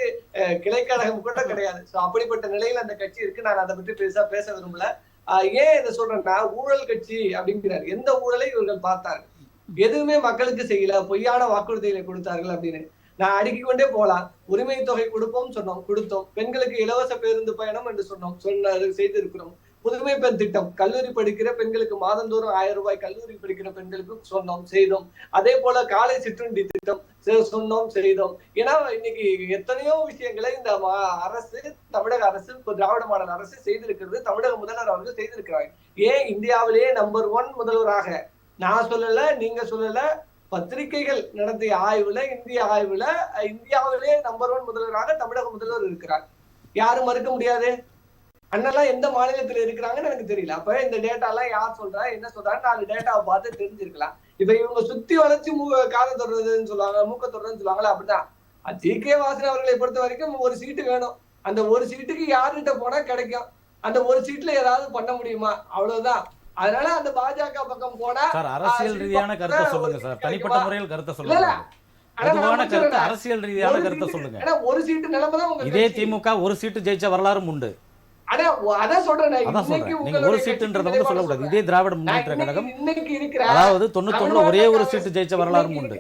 கிளைக்கழகம் கூட கிடையாது. ஸோ அப்படிப்பட்ட நிலையில் அந்த கட்சி இருக்கு. நான் அதை பற்றி பெருசா பேச விரும்பல. ஏன் இதை சொல்றேன்னா, ஊழல் கட்சி அப்படிங்கிறார். எந்த ஊழலை இவர்கள் பார்த்தார்கள்? எதுவுமே மக்களுக்கு செய்யல, பொய்யான வாக்குறுதிகளை கொடுத்தார்கள் அப்படின்னு நான் அடுக்கிக் கொண்டே போலாம். உரிமை தொகை கொடுப்போம் சொன்னோம், கொடுத்தோம். பெண்களுக்கு இலவச பேருந்து பயணம் என்று சொன்னோம், செய்திருக்கிறோம். புதுமை பெண் திட்டம், கல்லூரி படிக்கிற பெண்களுக்கு மாதந்தோறும் 1000 ரூபாய் கல்லூரி படிக்கிற பெண்களுக்கு சொன்னோம், செய்தோம். அதே போல காலை சிற்றுண்டி திட்டம் சொன்னோம், செய்தோம். ஏன்னா இன்னைக்கு எத்தனையோ விஷயங்களை இந்த அரசு, தமிழக அரசு, திராவிட மாடல் அரசு செய்திருக்கிறது. தமிழக முதல்வர் அவர்கள் செய்திருக்கிறாங்க. ஏன் இந்தியாவிலேயே நம்பர் 1 முதல்வராக, நான் சொல்லல, நீங்க சொல்லல, பத்திரிகைகள் நடத்திய ஆய்வுல, இந்திய ஆய்வுல இந்தியாவிலே நம்பர் 1 முதல்வராக தமிழக முதல்வர் இருக்கிறார். யாரும் மறுக்க முடியாது. அண்ணெல்லாம் எந்த மாநிலத்துல இருக்கிறாங்கன்னு எனக்கு தெரியல. அப்ப இந்த டேட்டா எல்லாம் யார் சொல்றா, என்ன சொல்றாங்க, 4 டேட்டாவை பார்த்து தெரிஞ்சிருக்கலாம். இப்ப இவங்க சுத்தி வளைச்சு காதை தொடர்றதுன்னு சொல்லுவாங்க, மூக்க தொடர்றதுன்னு சொல்லுவாங்களா, அப்படிதான். ஜி கே வாசன் அவர்களை பொறுத்த வரைக்கும் ஒரு சீட்டு வேணும். அந்த ஒரு சீட்டுக்கு யாருகிட்ட போனா கிடைக்கும். அந்த ஒரு சீட்ல ஏதாவது பண்ண முடியுமா, அவ்வளவுதான். அதனால அந்த பாஜக பக்கம் போனா அரசியல் ரீதியான கருத்தை சொல்லுங்க சார். தனிப்பட்ட முறையில் கருத்தை சொல்லுங்க. அரசியல் ரீதியான கருத்தை சொல்லுங்க. ஒரு சீட்டு நிலைமைதான். இதே திமுக ஒரு சீட்டு ஜெயிச்ச வரலாறும் உண்டு. அதான் சொல்றேன். நீங்க ஒரு சீட்டுன்றத வந்து சொல்லக்கூடாது. இதே திராவிட முன்னேற்ற கழகம் அதாவது 91 ஒரே ஒரு சீட்டு ஜெயிச்ச வரலாறும் உண்டு.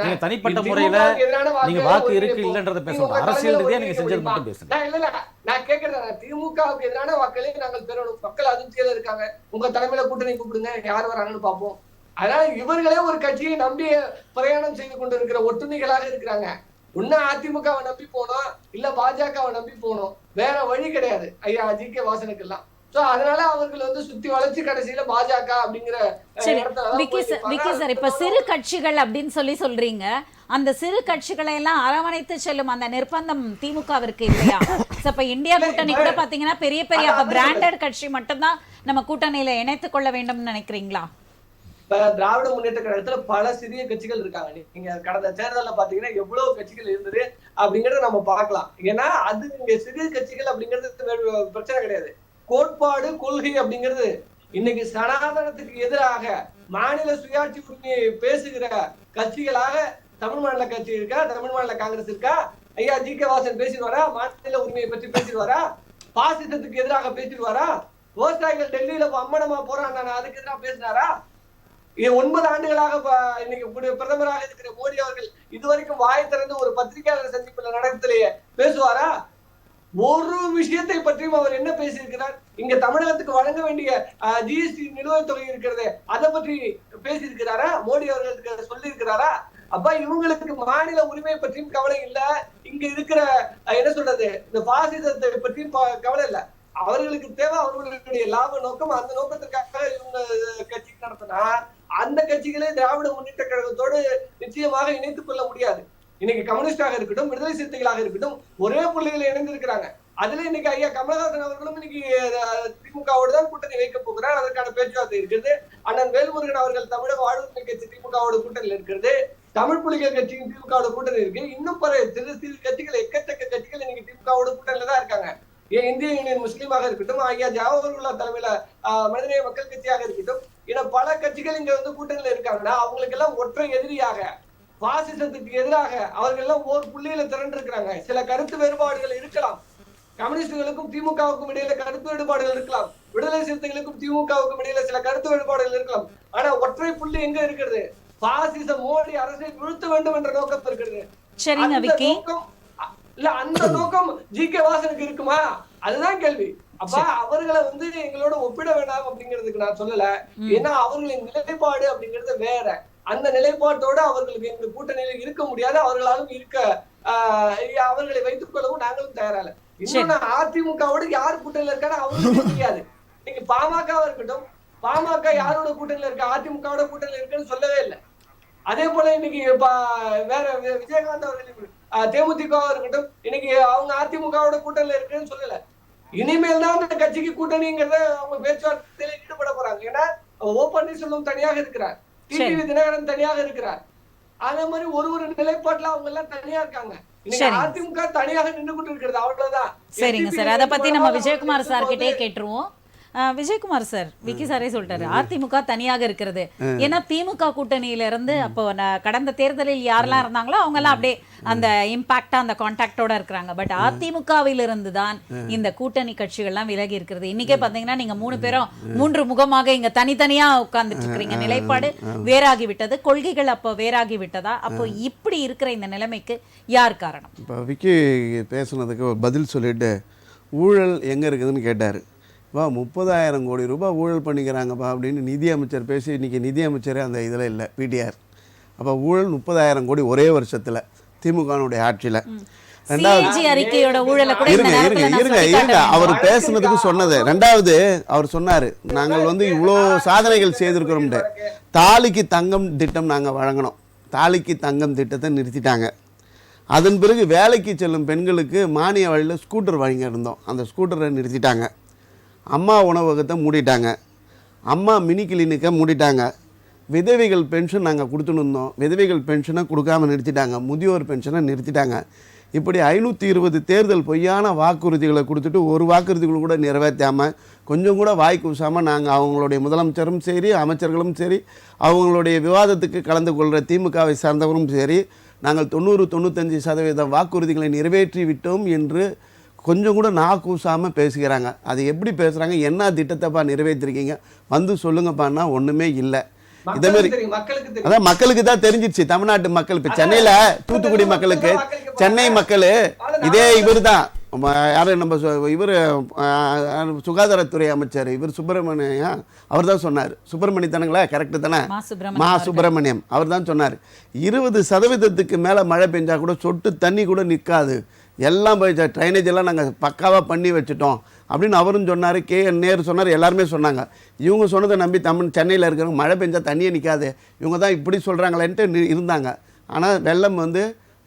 நீங்க தனிப்பட்ட முறையில நீங்க வாக்கு இருக்கு இல்லன்றத பேசணும். அரசியல் ரீதியா நீங்க செஞ்சது மட்டும் பேசுங்க. இல்ல நான் கேக்குறேன், திமுகவுக்கு எதிரான வாக்களை நாங்கள் பெறணும். மக்கள் அதிர்ச்சியில இருக்காங்க. உங்க தலைமையில கூட்டணி கூப்பிடுங்க, யார் வராங்கன்னு பாப்போம். அதனால இவர்களே ஒரு கட்சியை நம்பி பிரயாணம் செய்து கொண்டிருக்கிற ஒட்டுண்ணிகளாக இருக்கிறாங்க. ஒன்னு அதிமுகவை நம்பி போனோம், இல்ல பாஜகவை நம்பி போனோம். வேற வழி கிடையாது ஐயா ஜி கே வாசனுக்கு எல்லாம். அதனால அவர்கள் வந்து சுத்தி வளைச்சு கடைசியில பாஜக அப்படிங்கிற இப்ப சிறு கட்சிகள் அப்படின்னு சொல்றீங்க. அந்த சிறு கட்சிகளை எல்லாம் அரவணைத்து செல்லும் அந்த நிர்பந்தம் திமுகவிற்கு இல்லையா? இப்ப இந்தியா கூட்டணி கூட பாத்தீங்கன்னா பெரிய பெரிய பிராண்டட் கட்சி மட்டும்தான் நம்ம கூட்டணியில இணைத்துக் கொள்ள வேண்டும் நினைக்கிறீங்களா? திராவிட முன்னேற்ற கழகத்துல பல சிறிய கட்சிகள் இருக்காங்க. நீங்க கடந்த தேர்தலில் பாத்தீங்கன்னா எவ்வளவு கட்சிகள் இருந்தது அப்படிங்கறத நம்ம பார்க்கலாம். ஏன்னா அது இங்க சிறிய கட்சிகள் அப்படிங்கிறது பிரச்சனை கிடையாது. கோட்பாடு, கொள்கை அப்படிங்கிறது இன்னைக்கு சனாதனத்துக்கு எதிராக மாநில சுயாட்சி உரிமையை பேசுகிற கட்சிகளாக தமிழ் மாநில கட்சி இருக்கா, தமிழ் மாநில காங்கிரஸ் இருக்கா? ஐயா ஜி.கே. வாசன் பேசிடுவாரா? மாநில உரிமையை பற்றி பேசிடுவாரா? பாசிசத்துக்கு எதிராக பேசிடுவாரா? விவசாயிகள் டெல்லியில அம்மனமா போறாங்க, அதுக்கு எதிராக பேசினாரா? 9 ஆண்டுகளாக இன்னைக்கு பிரதமராக இருக்கிற மோடி அவர்கள் இதுவரைக்கும் வாய் திறந்து ஒரு பத்திரிகையாளர் சந்திப்புல நடத்திலேயே பேசுவாரா? ஒரு விஷயத்தை பற்றியும் அவர் என்ன பேசியிருக்கிறார்? இங்க தமிழகத்துக்கு வழங்க வேண்டிய ஜிஎஸ்டி நிலுவைத் தொகை இருக்கிறது, அதை பற்றி பேசியிருக்கிறாரா? மோடி அவர்களுக்கு சொல்லி இருக்கிறாரா? அப்ப இவங்களுக்கு மாநில உரிமை பற்றியும் கவலை இல்ல, இங்க இருக்கிற என்ன சொல்றது இந்த பாசிசத்தை பற்றியும் கவலை இல்ல. அவர்களுக்கு தேவை அவர்களுடைய லாப நோக்கம். அந்த நோக்கத்திற்காக இவங்க கட்சி நடத்தினா அந்த கட்சிகளே திராவிட முன்னேற்ற கழகத்தோடு நிச்சயமாக இணைத்துக் கொள்ள முடியாது. இன்னைக்கு கம்யூனிஸ்டாக இருக்கட்டும், விடுதலை சிறுத்தைகளாக இருக்கட்டும், ஒரே புள்ளிகளை இணைந்திருக்கிறாங்க. அதுல இன்னைக்கு ஐயா கமலஹாசன் அவர்களும் இன்னைக்கு திமுகவோடு தான் கூட்டணி வைக்க போகிறார். அதற்கான பேச்சுவார்த்தை இருக்கிறது. அண்ணன் வேல்முருகன் அவர்கள் தமிழக வாழ்வுரிமை கட்சி திமுகவோட கூட்டணியில் இருக்கிறது. தமிழ் புலிகள் கட்சியும் திமுகவோட கூட்டணி இருக்கு. இன்னும் சிறு சிறு கட்சிகள், எக்கச்சக்க கட்சிகள் இன்னைக்கு திமுகவோட கூட்டணியில தான் இருக்காங்க. இந்திய யூனியன் முஸ்லீமாக இருக்கட்டும், ஐயா ஜவஹர்லால் தலைமையில மனிதநேய மக்கள் கட்சியாக இருக்கட்டும், பல கட்சிகள் இங்க கூட்டணியில இருக்காங்கன்னா அவங்களுக்கு எல்லாம் ஒற்றை எதிரியாக, பாசிசத்துக்கு எதிராக அவர்கள் எல்லாம் ஓர் புள்ளியில திரண்டு இருக்கிறாங்க. சில கருத்து வேறுபாடுகள் இருக்கலாம், கம்யூனிஸ்டுகளுக்கும் திமுகவுக்கும் இடையில கருத்து வேறுபாடுகள் இருக்கலாம், விடுதலை சிறுத்தைகளுக்கும் திமுகவுக்கும் இடையில சில கருத்து வேறுபாடுகள் இருக்கலாம். ஆனா ஒற்றை புள்ளி எங்க இருக்கிறது? பாசிச மோடி அரசை வீழ்த்த வேண்டும் என்ற நோக்கம் இருக்கிறது. சரிங்க விக்கி. இல்ல அந்த நோக்கம் ஜி.கே. வாசனுக்கு இருக்குமா? அதுதான் கேள்வி. அப்ப அவர்களை எங்களோட ஒப்பிட வேண்டாம் அப்படிங்கிறதுக்கு நான் சொல்லல. ஏன்னா அவர்களின் நிலைப்பாடு அப்படிங்கிறது வேற. அந்த நிலைப்பாட்டோட அவர்களுக்கு இந்த கூட்டணியில இருக்க முடியாது. அவர்களாலும் இருக்க அவர்களை வைத்துக் கொள்ளவும் நாங்களும் தயாரால. இன்னொன்னு அதிமுகவோடு யார் கூட்டணியில இருக்காரு அவங்களுக்கு தெரியாது. நீங்க பாமகவா இருக்கட்டும், பாமக யாரோட கூட்டணியில இருக்கு, அதிமுகவோட கூட்டணியில இருக்குன்னு சொல்லவே இல்லை. அதே போல இன்னைக்கு வேற விஜயகாந்த் அவர்கள் தேமுதிகவா இருக்கட்டும், இன்னைக்கு அவங்க அதிமுகவோட கூட்டணியில இருக்குன்னு சொல்லல. இனிமேல் தான் அந்த கட்சிக்கு கூட்டணிங்கிறத அவங்க பேச்சுவார்த்தையில ஈடுபட போறாங்க. ஏன்னா ஓ பன்னீர்செல்வம் தனியாக இருக்கிறார், டிடிவி தினகரன் தனியாக இருக்கிறார். அதே மாதிரி ஒரு நிலைப்பாட்டுல அவங்க எல்லாம் தனியா இருக்காங்க. அதிமுக தனியாக நின்று கொண்டு இருக்கிறது, அவ்வளவுதான். சரிங்க சார், அதை பத்தி நம்ம விஜயகுமார் சார் கிட்டே கேட்டுருவோம். விஜயகுமார் சார், விக்கி சாரே சொல்லிட்டாரு அதிமுக தனியாக இருக்கிறது. ஏன்னா திமுக கூட்டணியில இருந்து அப்போ கடந்த தேர்தலில் யாரெல்லாம் இருந்தாங்களோ அவங்க எல்லாம் அப்படியே அந்த இம்பாக்டா அந்த கான்டாக்டோட இருக்கிறாங்க. பட் அதிமுகவில் இருந்து தான் இந்த கூட்டணி கட்சிகள்லாம் விலகி இருக்கிறது. இன்னைக்கே பாத்தீங்கன்னா நீங்க 3 பேரும் 3 முகமாக இங்க தனித்தனியா உட்கார்ந்துட்டு இருக்கிறீங்க. நிலைப்பாடு வேறாகி விட்டது, கொள்கைகள் அப்போ வேறாகி விட்டதா? அப்போ இப்படி இருக்கிற இந்த நிலைமைக்கு யார் காரணம்? இப்போ விக்கி பேசுனதுக்கு ஒரு பதில் சொல்லிட்டு ஊழல் எங்க இருக்குதுன்னு கேட்டாரு. 30,000 கோடி ரூபாய் ஊழல் பண்ணிக்கிறாங்கப்பா அப்படின்னு நிதி அமைச்சர் பேசி, இன்றைக்கி நிதி அமைச்சரே அந்த இதில் இல்லை, பிடிஆர். அப்போ ஊழல் 30,000 கோடி ஒரே வருஷத்தில் திமுகனுடைய ஆட்சியில். இருங்க அவர் பேசுனதுக்கு சொன்னது. ரெண்டாவது அவர் சொன்னார், நாங்கள் இவ்வளோ சாதனைகள் செய்திருக்கிறோம்ட்டு. தாலிக்கு தங்கம் திட்டம் நாங்கள் வழங்கினோம், தாலிக்கு தங்கம் திட்டத்தை நிறுத்திட்டாங்க. அதன் பிறகு வேலைக்கு செல்லும் பெண்களுக்கு மானிய வழியில் ஸ்கூட்டர் வழங்கியிருந்தோம், அந்த ஸ்கூட்டரை நிறுத்திட்டாங்க. அம்மா உணவகத்தை மூடிட்டாங்க, அம்மா மினி கிளினிக்கை மூடிட்டாங்க. விதவைகள் பென்ஷன் நாங்கள் கொடுத்துன்னு இருந்தோம், விதவைகள் பென்ஷனை கொடுக்காமல் நிறுத்திட்டாங்க. முதியோர் பென்ஷனை நிறுத்திட்டாங்க. இப்படி 520 தேர்தல் பொய்யான வாக்குறுதிகளை கொடுத்துட்டு ஒரு வாக்குறுதிகள் கூட நிறைவேற்றாமல், கொஞ்சம் கூட வாய் கூசாமல் நாங்கள் அவங்களுடைய முதலமைச்சரும் சரி, அமைச்சர்களும் சரி, அவங்களுடைய விவாதத்துக்கு கலந்து கொள்கிற திமுகவை சார்ந்தவரும் சரி, நாங்கள் 90-95% வாக்குறுதிகளை நிறைவேற்றி விட்டோம் என்று கொஞ்சம் கூட கூசாமல் பேசுகிறாங்க. அது எப்படி பேசுகிறாங்க? என்ன திட்டத்தைப்பா நிறைவேற்றிருக்கீங்க சொல்லுங்கப்பான்னா ஒன்றுமே இல்லை. இதேமாரி அதான் மக்களுக்கு தான் தெரிஞ்சிடுச்சு, தமிழ்நாட்டு மக்கள். இப்போ சென்னையில் தூத்துக்குடி மக்களுக்கு, சென்னை மக்கள் இதே இவர் தான் யார் நம்ம இவர் சுகாதாரத்துறை அமைச்சர் இவர் சுப்பிரமணியம், அவர் தான் சொன்னார். சுப்பிரமணியத்தானுங்களா? கரெக்டு தானே? சுப்பிரமணியம் அவர் தான் சொன்னார், 20% மேலே மழை பெஞ்சா கூட சொட்டு தண்ணி கூட நிற்காது, எல்லாம் போய் ட்ரைனேஜ் எல்லாம் நாங்கள் பக்காவாக பண்ணி வச்சுட்டோம் அப்படின்னு அவரும் சொன்னார். KN நேரு சொன்னார், எல்லாருமே சொன்னாங்க. இவங்க சொன்னதை நம்பி சென்னையில் இருக்கிறவங்க மழை பெஞ்சால் தண்ணியே நிற்காது, இவங்க தான் இப்படி சொல்கிறாங்களேன்ட்டு இருந்தாங்க. ஆனால் வெள்ளம்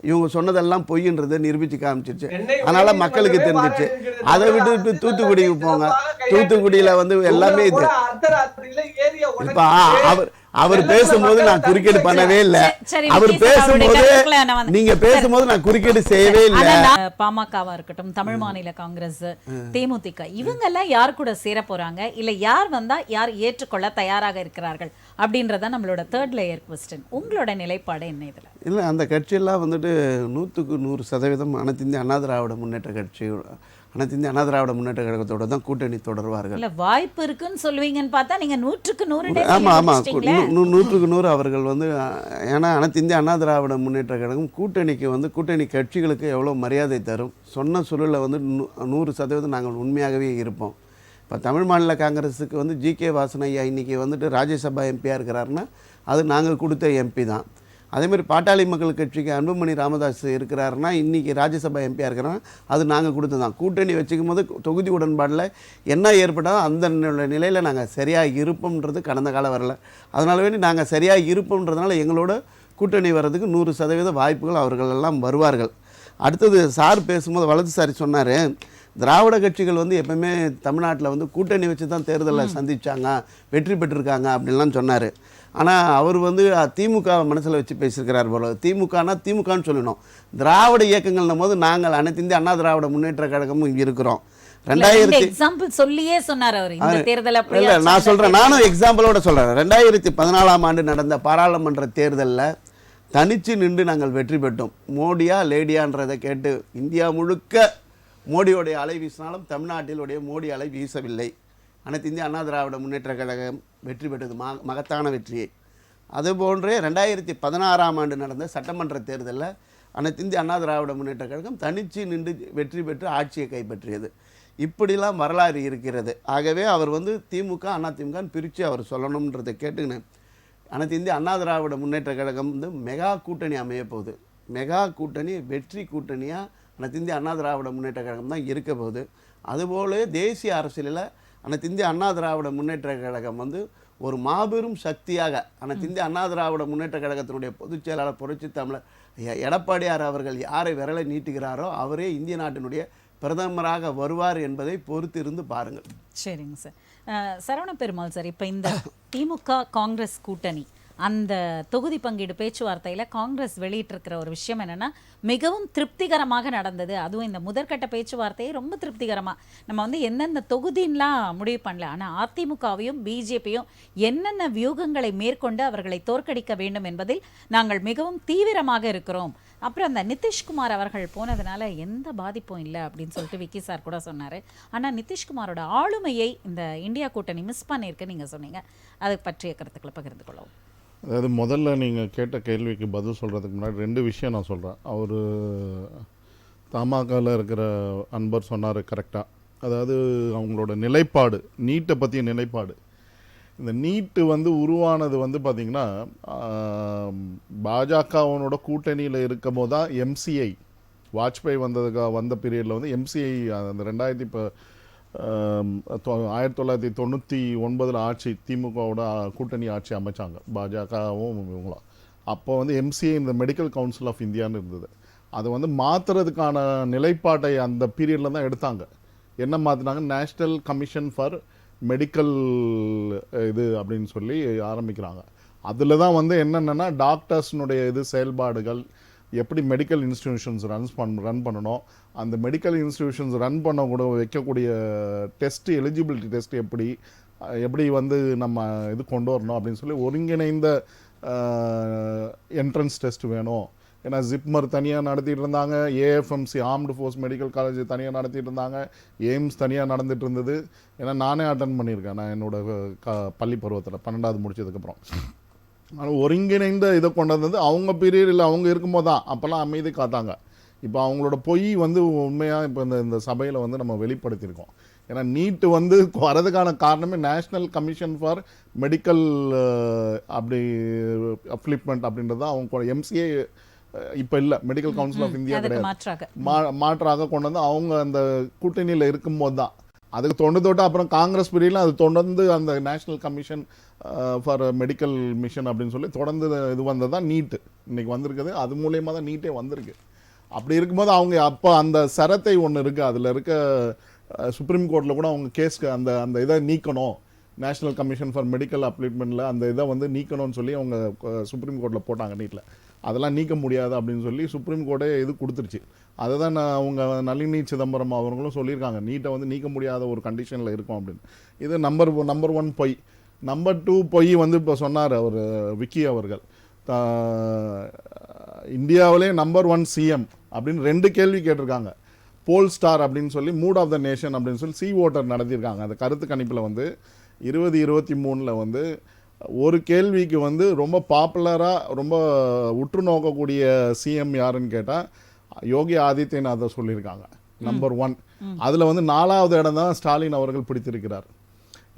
இவங்க சொன்னதெல்லாம் பொய்ன்றதை நிரூபித்து காமிச்சிருச்சு. அதனால் மக்களுக்கு தெரிஞ்சிச்சு. அதை விட்டு தூத்துக்குடிக்கு போங்க, தூத்துக்குடியில் எல்லாமே இது. இப்போ அவர் பேசும்போது நான் குறுக்கீடு பண்ணவே இல்லை. சரி, அவர் விஜய் சார் அவருடைய பேசும்போது கருத்துக்களை நான் வந்து- நீங்க பேசும்போது நான் குறுக்கீடு செய்யவே இல்லை. பாமகவா இருக்கட்டும், தமிழ் மாநில காங்கிரஸ், தேமுதிக இவங்க எல்லாம் யார் கூட சேர போறாங்க, இல்ல யார் வந்தா யார் ஏற்றுக்கொள்ள தயாராக இருக்கிறார்கள் அப்படின்றத நம்மளோட தேர்ட் லேயர் கொஸ்டின். உங்களோட நிலைப்பாடு என்ன இதுல? இல்லை, அந்த கட்சியெல்லாம் வந்துட்டு 100% அனைத்து இந்திய அண்ணா திராவிட முன்னேற்ற கட்சி, அனைத்து இந்திய அண்ணா திராவிட முன்னேற்ற கழகத்தோட தான் கூட்டணி தொடர்வார்கள். இல்ல வாய்ப்பு இருக்குன்னு சொல்லுவீங்கன்னு பார்த்தா நீங்க 100% ஆமாம் 100% அவர்கள் வந்து, ஏன்னா அனைத்து இந்திய அண்ணா திராவிட முன்னேற்ற கழகம் கூட்டணிக்கு வந்து கூட்டணி கட்சிகளுக்கு எவ்வளோ மரியாதை தரும். சொன்ன சொல்லில் வந்து 100% நாங்கள் உண்மையாகவே இருப்போம். இப்போ தமிழ் மாநில காங்கிரஸுக்கு வந்து ஜி.கே. வாசன் ஐயா இன்றைக்கி வந்துட்டு ராஜ்யசபா எம்பியாக இருக்கிறாருன்னா அது நாங்கள் கொடுத்த எம்பி தான். அதேமாதிரி பாட்டாளி மக்கள் கட்சிக்கு அன்புமணி ராமதாஸ் இருக்கிறாருன்னா இன்றைக்கி ராஜ்யசபா எம்பியாக இருக்கிறாங்க, அது நாங்கள் கொடுத்து தான். கூட்டணி வச்சுக்கும் போது தொகுதி உடன்பாடில் என்ன ஏற்பட்டாலும் அந்த நிலையில் நாங்கள் சரியாக இருப்போம்ன்றது கடந்த காலம் வரல. அதனால வேண்டி நாங்கள் சரியாக இருப்போம்ன்றதுனால எங்களோட கூட்டணி வர்றதுக்கு 100% வாய்ப்புகள் அவர்கள் எல்லாம் வருவார்கள். அடுத்தது சார் பேசும்போது வலதுசாரி சொன்னார், திராவிட கட்சிகள் வந்து எப்பவுமே தமிழ்நாட்டில் வந்து கூட்டணி வச்சு தான் தேர்தலில் சந்திச்சாங்க, வெற்றி பெற்றிருக்காங்க அப்படின்லாம் சொன்னார். ஆனால் அவர் வந்து திமுக மனசில் வச்சு பேசியிருக்கிறார் போல. திமுகனா திமுகன்னு சொல்லணும். திராவிட இயக்கங்கள்னும் போது நாங்கள் அனைத்து இந்திய அண்ணா திராவிட முன்னேற்ற கழகமும் இங்கே இருக்கிறோம். 2000 எக்ஸாம்பிள் சொல்லியே சொன்னார் அவர் இந்த தேர்தல். இல்லை, நான் சொல்கிறேன், நானும் எக்ஸாம்பிளோட சொல்கிறேன். 2014ஆம் ஆண்டு நடந்த பாராளுமன்ற தேர்தலில் தனிச்சு நின்று நாங்கள் வெற்றி பெற்றோம். மோடியா லேடியான்றதை கேட்டு இந்தியா முழுக்க மோடியோடைய அலை வீசினாலும் தமிழ்நாட்டிலுடைய மோடி அலை வீசவில்லை. அனைத்து இந்திய அண்ணா திராவிட முன்னேற்ற கழகம் வெற்றி பெற்றது, மகத்தான வெற்றியை. அதுபோன்றே 2016ஆம் ஆண்டு நடந்த சட்டமன்ற தேர்தலில் அனைத்து இந்திய அண்ணா திராவிட முன்னேற்ற கழகம் தனிச்சு நின்று வெற்றி பெற்று ஆட்சியை கைப்பற்றியது. இப்படிலாம் வரலாறு இருக்கிறது. ஆகவே அவர் வந்து திமுக அதிமுகன்னு பிரித்து அவர் சொல்லணுன்றதை கேட்டுக்கினேன். அனைத்து இந்திய அண்ணா திராவிட முன்னேற்ற கழகம் வந்து மெகா கூட்டணி அமைய போகுது. மெகா கூட்டணி வெற்றி கூட்டணியாக அனைத்து இந்திய அண்ணா திராவிட முன்னேற்ற கழகம் தான் இருக்க போகுது. அதுபோல தேசிய அரசியலில் அனைத்து இந்திய அண்ணா திராவிட முன்னேற்ற கழகம் வந்து ஒரு மாபெரும் சக்தியாக, அனைத்து இந்திய அண்ணா திராவிட முன்னேற்ற கழகத்தினுடைய பொதுச் செயலாளர் புரட்சி தமிழர் எடப்பாடியார் அவர்கள் யாரை விரலை நீட்டுகிறாரோ அவரே இந்திய நாட்டினுடைய பிரதமராக வருவார் என்பதை பொறுத்து இருந்து பாருங்கள். சரிங்க சார். சரவண பெருமாள் சார், இப்போ இந்த திமுக காங்கிரஸ் கூட்டணி அந்த தொகுதி பங்கீடு பேச்சுவார்த்தையில் காங்கிரஸ் வெளியிட்டிருக்கிற ஒரு விஷயம் என்னென்னா, மிகவும் திருப்திகரமாக நடந்தது. அதுவும் இந்த முதற்கட்ட பேச்சுவார்த்தையை ரொம்ப திருப்திகரமாக நம்ம வந்து எந்தெந்த தொகுதின்லாம் முடிவு பண்ணல. ஆனால் அதிமுகவையும் பிஜேபியும் என்னென்ன வியூகங்களை மேற்கொண்டு அவர்களை தோற்கடிக்க வேண்டும் என்பதில் நாங்கள் மிகவும் தீவிரமாக இருக்கிறோம். அப்புறம் அந்த நிதிஷ்குமார் அவர்கள் போனதுனால எந்த பாதிப்பும் இல்லை அப்படின்னு சொல்லிட்டு விக்கி சார் கூட சொன்னார். ஆனால் நிதிஷ்குமாரோட ஆளுமையை இந்த இந்தியா கூட்டணி மிஸ் பண்ணியிருக்கு நீங்கள் சொன்னீங்க. அதை பற்றிய கருத்துக்களை பகிர்ந்து கொள்ளவும். அதாவது முதல்ல நீங்கள் கேட்ட கேள்விக்கு பதில் சொல்கிறதுக்கு முன்னாடி 2 விஷயம் நான் சொல்கிறேன். அவர் தமாகாவில் இருக்கிற அன்பர் சொன்னார் கரெக்டாக. அதாவது அவங்களோட நிலைப்பாடு, நீட்டை பற்றிய நிலைப்பாடு. இந்த நீட்டு வந்து உருவானது வந்து பார்த்திங்கன்னா பாஜகவனோட கூட்டணியில் இருக்கும் போது தான் எம்சிஐ வாஜ்பாய் வந்த பீரியடில் வந்து எம்சிஐ அந்த 1999 ஆட்சி திமுகவோட கூட்டணி ஆட்சி அமைச்சாங்க பாஜகவும் இவங்களாம். அப்போ வந்து எம்சிஐ இந்த மெடிக்கல் கவுன்சில் ஆஃப் இந்தியான்னு இருந்தது. அதை வந்து மாற்றுறதுக்கான நிலைப்பாட்டை அந்த பீரியடில் தான் எடுத்தாங்க. என்ன மாற்றினாங்க, நேஷ்னல் கமிஷன் ஃபார் மெடிக்கல் இது அப்படின்னு சொல்லி ஆரம்பிக்கிறாங்க. அதில் தான் வந்து என்னென்னா டாக்டர்ஸ்னுடைய இது செயல்பாடுகள், எப்படி மெடிக்கல் இன்ஸ்டிடியூஷன்ஸ் ரன் பண்ணணும், அந்த மெடிக்கல் இன்ஸ்டிடியூஷன்ஸ் ரன் பண்ண கூட வைக்கக்கூடிய டெஸ்ட், எலிஜிபிலிட்டி டெஸ்ட் எப்படி வந்து நம்ம இது கொண்டு வரணும் அப்படின்னு சொல்லி ஒருங்கிணைந்த என்ட்ரன்ஸ் டெஸ்ட் வேணும். ஏன்னா ஜிப்மர் தனியாக நடத்திட்டு இருந்தாங்க, AFMC armed force medical college தனியாக நடத்திட்டு இருந்தாங்க, எய்ம்ஸ் தனியாக நடந்துட்டு இருந்தது. ஏன்னா நானே அட்டன் பண்ணியிருக்கேன், நான் என்னோட பள்ளி பருவத்தில் 12வது முடிச்சதுக்கப்புறம். ஆனால் ஒருங்கிணைந்த இதை கொண்டு வந்தது அவங்க பீரியடில் அவங்க இருக்கும்போது தான். அப்போல்லாம் அமைதி காத்தாங்க. இப்போ அவங்களோட பொய் வந்து உண்மையாக இப்போ இந்த சபையில் வந்து நம்ம வெளிப்படுத்தியிருக்கோம். ஏன்னா நீட்டு வந்து வரதுக்கான காரணமே நேஷ்னல் கமிஷன் ஃபார் மெடிக்கல் அப்படி அப்ளிப்மெண்ட் அப்படின்றது தான். அவங்க எம்சிஏ இப்போ இல்லை, மெடிக்கல் கவுன்சில் ஆஃப் இந்தியா கிடையாது, மாற்றாக கொண்டு வந்து அவங்க அந்த கூட்டணியில் இருக்கும்போது தான். அதுக்கு தொண்டு அப்புறம் காங்கிரஸ் பீரியடில் அது தொடர்ந்து அந்த national commission for medical mission அப்படின்னு சொல்லி தொடர்ந்து இது வந்தது தான் நீட்டு இன்றைக்கி வந்திருக்குது. அது மூலயமா தான் நீட்டே வந்திருக்கு. அப்படி இருக்கும்போது அவங்க அப்போ அந்த சரத்தை ஒன்று இருக்குது, அதில் இருக்க சுப்ரீம் கோர்ட்டில் கூட அவங்க கேஸ்க்கு அந்த இதை நீக்கணும், நேஷனல் கமிஷன் ஃபார் மெடிக்கல் அப்ளிட்மெண்ட்டில் அந்த இதை வந்து நீக்கணும்னு சொல்லி அவங்க சுப்ரீம் கோர்ட்டில் போட்டாங்க நீட்டில். அதெல்லாம் நீக்க முடியாது அப்படின்னு சொல்லி சுப்ரீம் கோர்ட்டே இது கொடுத்துருச்சு. அதை தான் அவங்க நளினி சிதம்பரம் அவங்களும் சொல்லியிருக்காங்க, நீட்டை வந்து நீக்க முடியாத ஒரு கண்டிஷனில் இருக்கும் அப்படின்னு. இது நம்பர் 1 பொய். நம்பர் 2 பொய் வந்து இப்போ சொன்னார் அவர் விக்கி அவர்கள், இந்தியாவிலே நம்பர் 1 சிஎம் அப்படின்னு 2 கேள்வி கேட்டிருக்காங்க. போல் ஸ்டார் அப்படின்னு சொல்லி மூட் ஆஃப் த நேஷன் அப்படின்னு சொல்லி சி ஓட்டர் நடத்தியிருக்காங்க. அந்த கருத்து கணிப்பில் வந்து 2023 வந்து ஒரு கேள்விக்கு வந்து ரொம்ப பாப்புலராக ரொம்ப உற்று நோக்கக்கூடிய சிஎம் யாருன்னு கேட்டால் யோகி ஆதித்யநாத்தை சொல்லியிருக்காங்க நம்பர் 1. அதில் வந்து 4வது இடம் தான் ஸ்டாலின் அவர்கள் பிடித்திருக்கிறார்.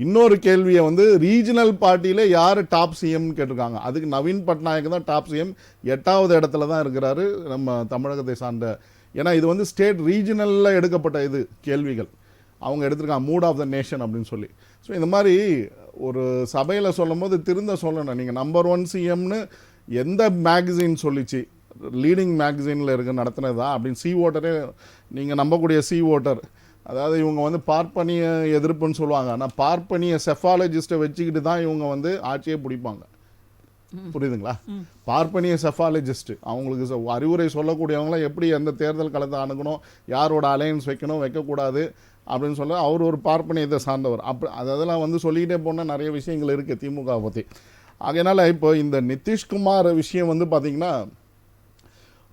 இன்னொரு கேள்வியை வந்து ரீஜனல் பார்ட்டியில் யார் டாப் சிஎம்னு கேட்டிருக்காங்க. அதுக்கு நவீன் பட்நாயக் தான் டாப் சிஎம், 8வது இடத்துல தான் இருக்கிறாரு நம்ம தமிழகத்தை சார்ந்த. ஏன்னா இது வந்து ஸ்டேட் ரீஜனலில் எடுக்கப்பட்ட இது கேள்விகள் அவங்க எடுத்திருக்காங்க, மூட் ஆஃப் த நேஷன் அப்படின்னு சொல்லி. ஸோ இந்த மாதிரி ஒரு சபையில் சொல்லும் போது திருந்த சொல்லணும். நீங்கள் நம்பர் 1 சிஎம்னு எந்த மேகசின் சொல்லிச்சு, லீடிங் மேகசினில் இருக்க நடத்தினது தான் அப்படின்னு சி ஓட்டரே, நீங்கள் நம்பக்கூடிய சி ஓட்டர். அதாவது இவங்க வந்து பார்ப்பனிய எதிர்ப்புன்னு சொல்லுவாங்க, ஆனால் பார்ப்பனிய செஃபாலஜிஸ்ட்டை வச்சுக்கிட்டு தான் இவங்க வந்து ஆட்சியே பிடிப்பாங்க. புரியுதுங்களா? பார்ப்பனிய செஃபாலஜிஸ்ட் அவங்களுக்கு அறிவுரை சொல்லக்கூடியவங்களாம் எப்படி எந்த தேர்தல் களத்தை அணுகணும், யாரோட அலையன்ஸ் வைக்கணும் வைக்கக்கூடாது அப்படின்னு சொல்ல அவர் ஒரு பார்ப்பனியத்தை சார்ந்தவர். அதெல்லாம் வந்து சொல்லிக்கிட்டே போனால் நிறைய விஷயங்கள் இருக்குது திமுக பற்றி. அதனால் இப்போ இந்த நிதிஷ்குமார் விஷயம் வந்து பார்த்திங்கன்னா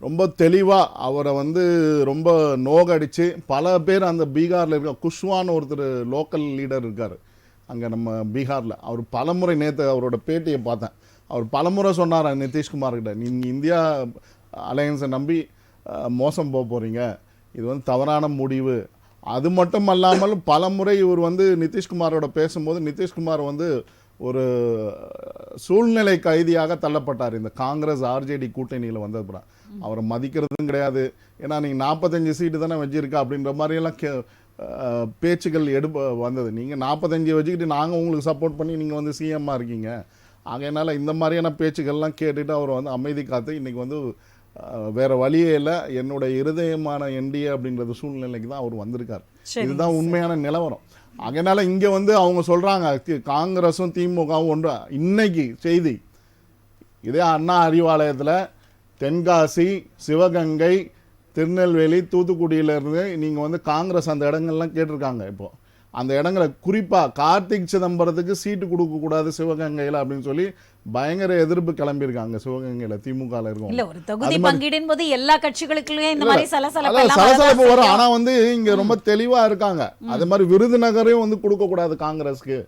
ரொம்ப தெளிவாக அவரை வந்து ரொம்ப நோகடிச்சு பல பேர் அந்த பீகாரில் இருக்க குஷ்வான்னு ஒருத்தர் லோக்கல் லீடர் இருக்கார் அங்கே நம்ம பீகாரில். அவர் பலமுறை நேற்று அவரோட பேட்டியை பார்த்தேன். அவர் பலமுறை சொன்னார் நிதிஷ்குமார்கிட்ட, நீங்கள் இந்தியா அலையன்ஸை நம்பி மோசம் போக போகிறீங்க, இது வந்து தவறான முடிவு. அது மட்டும் அல்லாமல் பலமுறை இவர் வந்து நிதிஷ்குமாரோட பேசும்போது நிதிஷ்குமார் வந்து ஒரு சூழ்நிலை கைதியாக தள்ளப்பட்டார் இந்த காங்கிரஸ் ஆர்ஜேடி கூட்டணியில் வந்ததுப்புறம். அவரை மதிக்கிறதும் கிடையாது, ஏன்னா நீங்கள் 45 சீட்டு தானே வச்சிருக்கா அப்படின்ற மாதிரியெல்லாம் பேச்சுக்கள் வந்தது. நீங்கள் 45 வச்சுக்கிட்டு நாங்கள் உங்களுக்கு சப்போர்ட் பண்ணி நீங்கள் வந்து சிஎம்மாக இருக்கீங்க. ஆகையினால இந்த மாதிரியான பேச்சுக்கள்லாம் கேட்டுட்டு அவர் வந்து அமைதி காத்து இன்றைக்கி வந்து வேறு வழியே இல்லை, என்னோட இருதயமான என்டிஏ அப்படின்றது சூழ்நிலைக்கு தான் அவர் வந்திருக்கார். இதுதான் உண்மையான நிலவரம். அதனால இங்கே வந்து அவங்க சொல்கிறாங்க காங்கிரஸும் திமுகவும் ஒன்று. இன்னைக்கு செய்தி இதே அண்ணா அறிவாலயத்தில் தென்காசி, சிவகங்கை, திருநெல்வேலி, தூத்துக்குடியிலேருந்து நீங்கள் வந்து காங்கிரஸ் அந்த இடங்கள்லாம் கேட்டிருக்காங்க. இப்போது அந்த இடங்களை குறிப்பாக கார்த்திக் சிதம்பரத்துக்கு சீட்டு கொடுக்கக்கூடாது சிவகங்கையில் அப்படின்னு சொல்லி பயங்கர எதிர்ப்பு கிளம்பியிருக்காங்க சிவகங்கையில் திமுகவில் இருக்கும். இல்ல ஒரு தொகுதி பங்கீடின் போது எல்லா கட்சிகளுக்குள்ளே இந்த மாதிரி சலசலப்பு வரும். ஆனா வந்து இங்க ரொம்ப தெளிவா இருக்காங்க. அதே மாதிரி விருதுநகரையும் வந்து கொடுக்க கூடாது காங்கிரஸ்க்கு,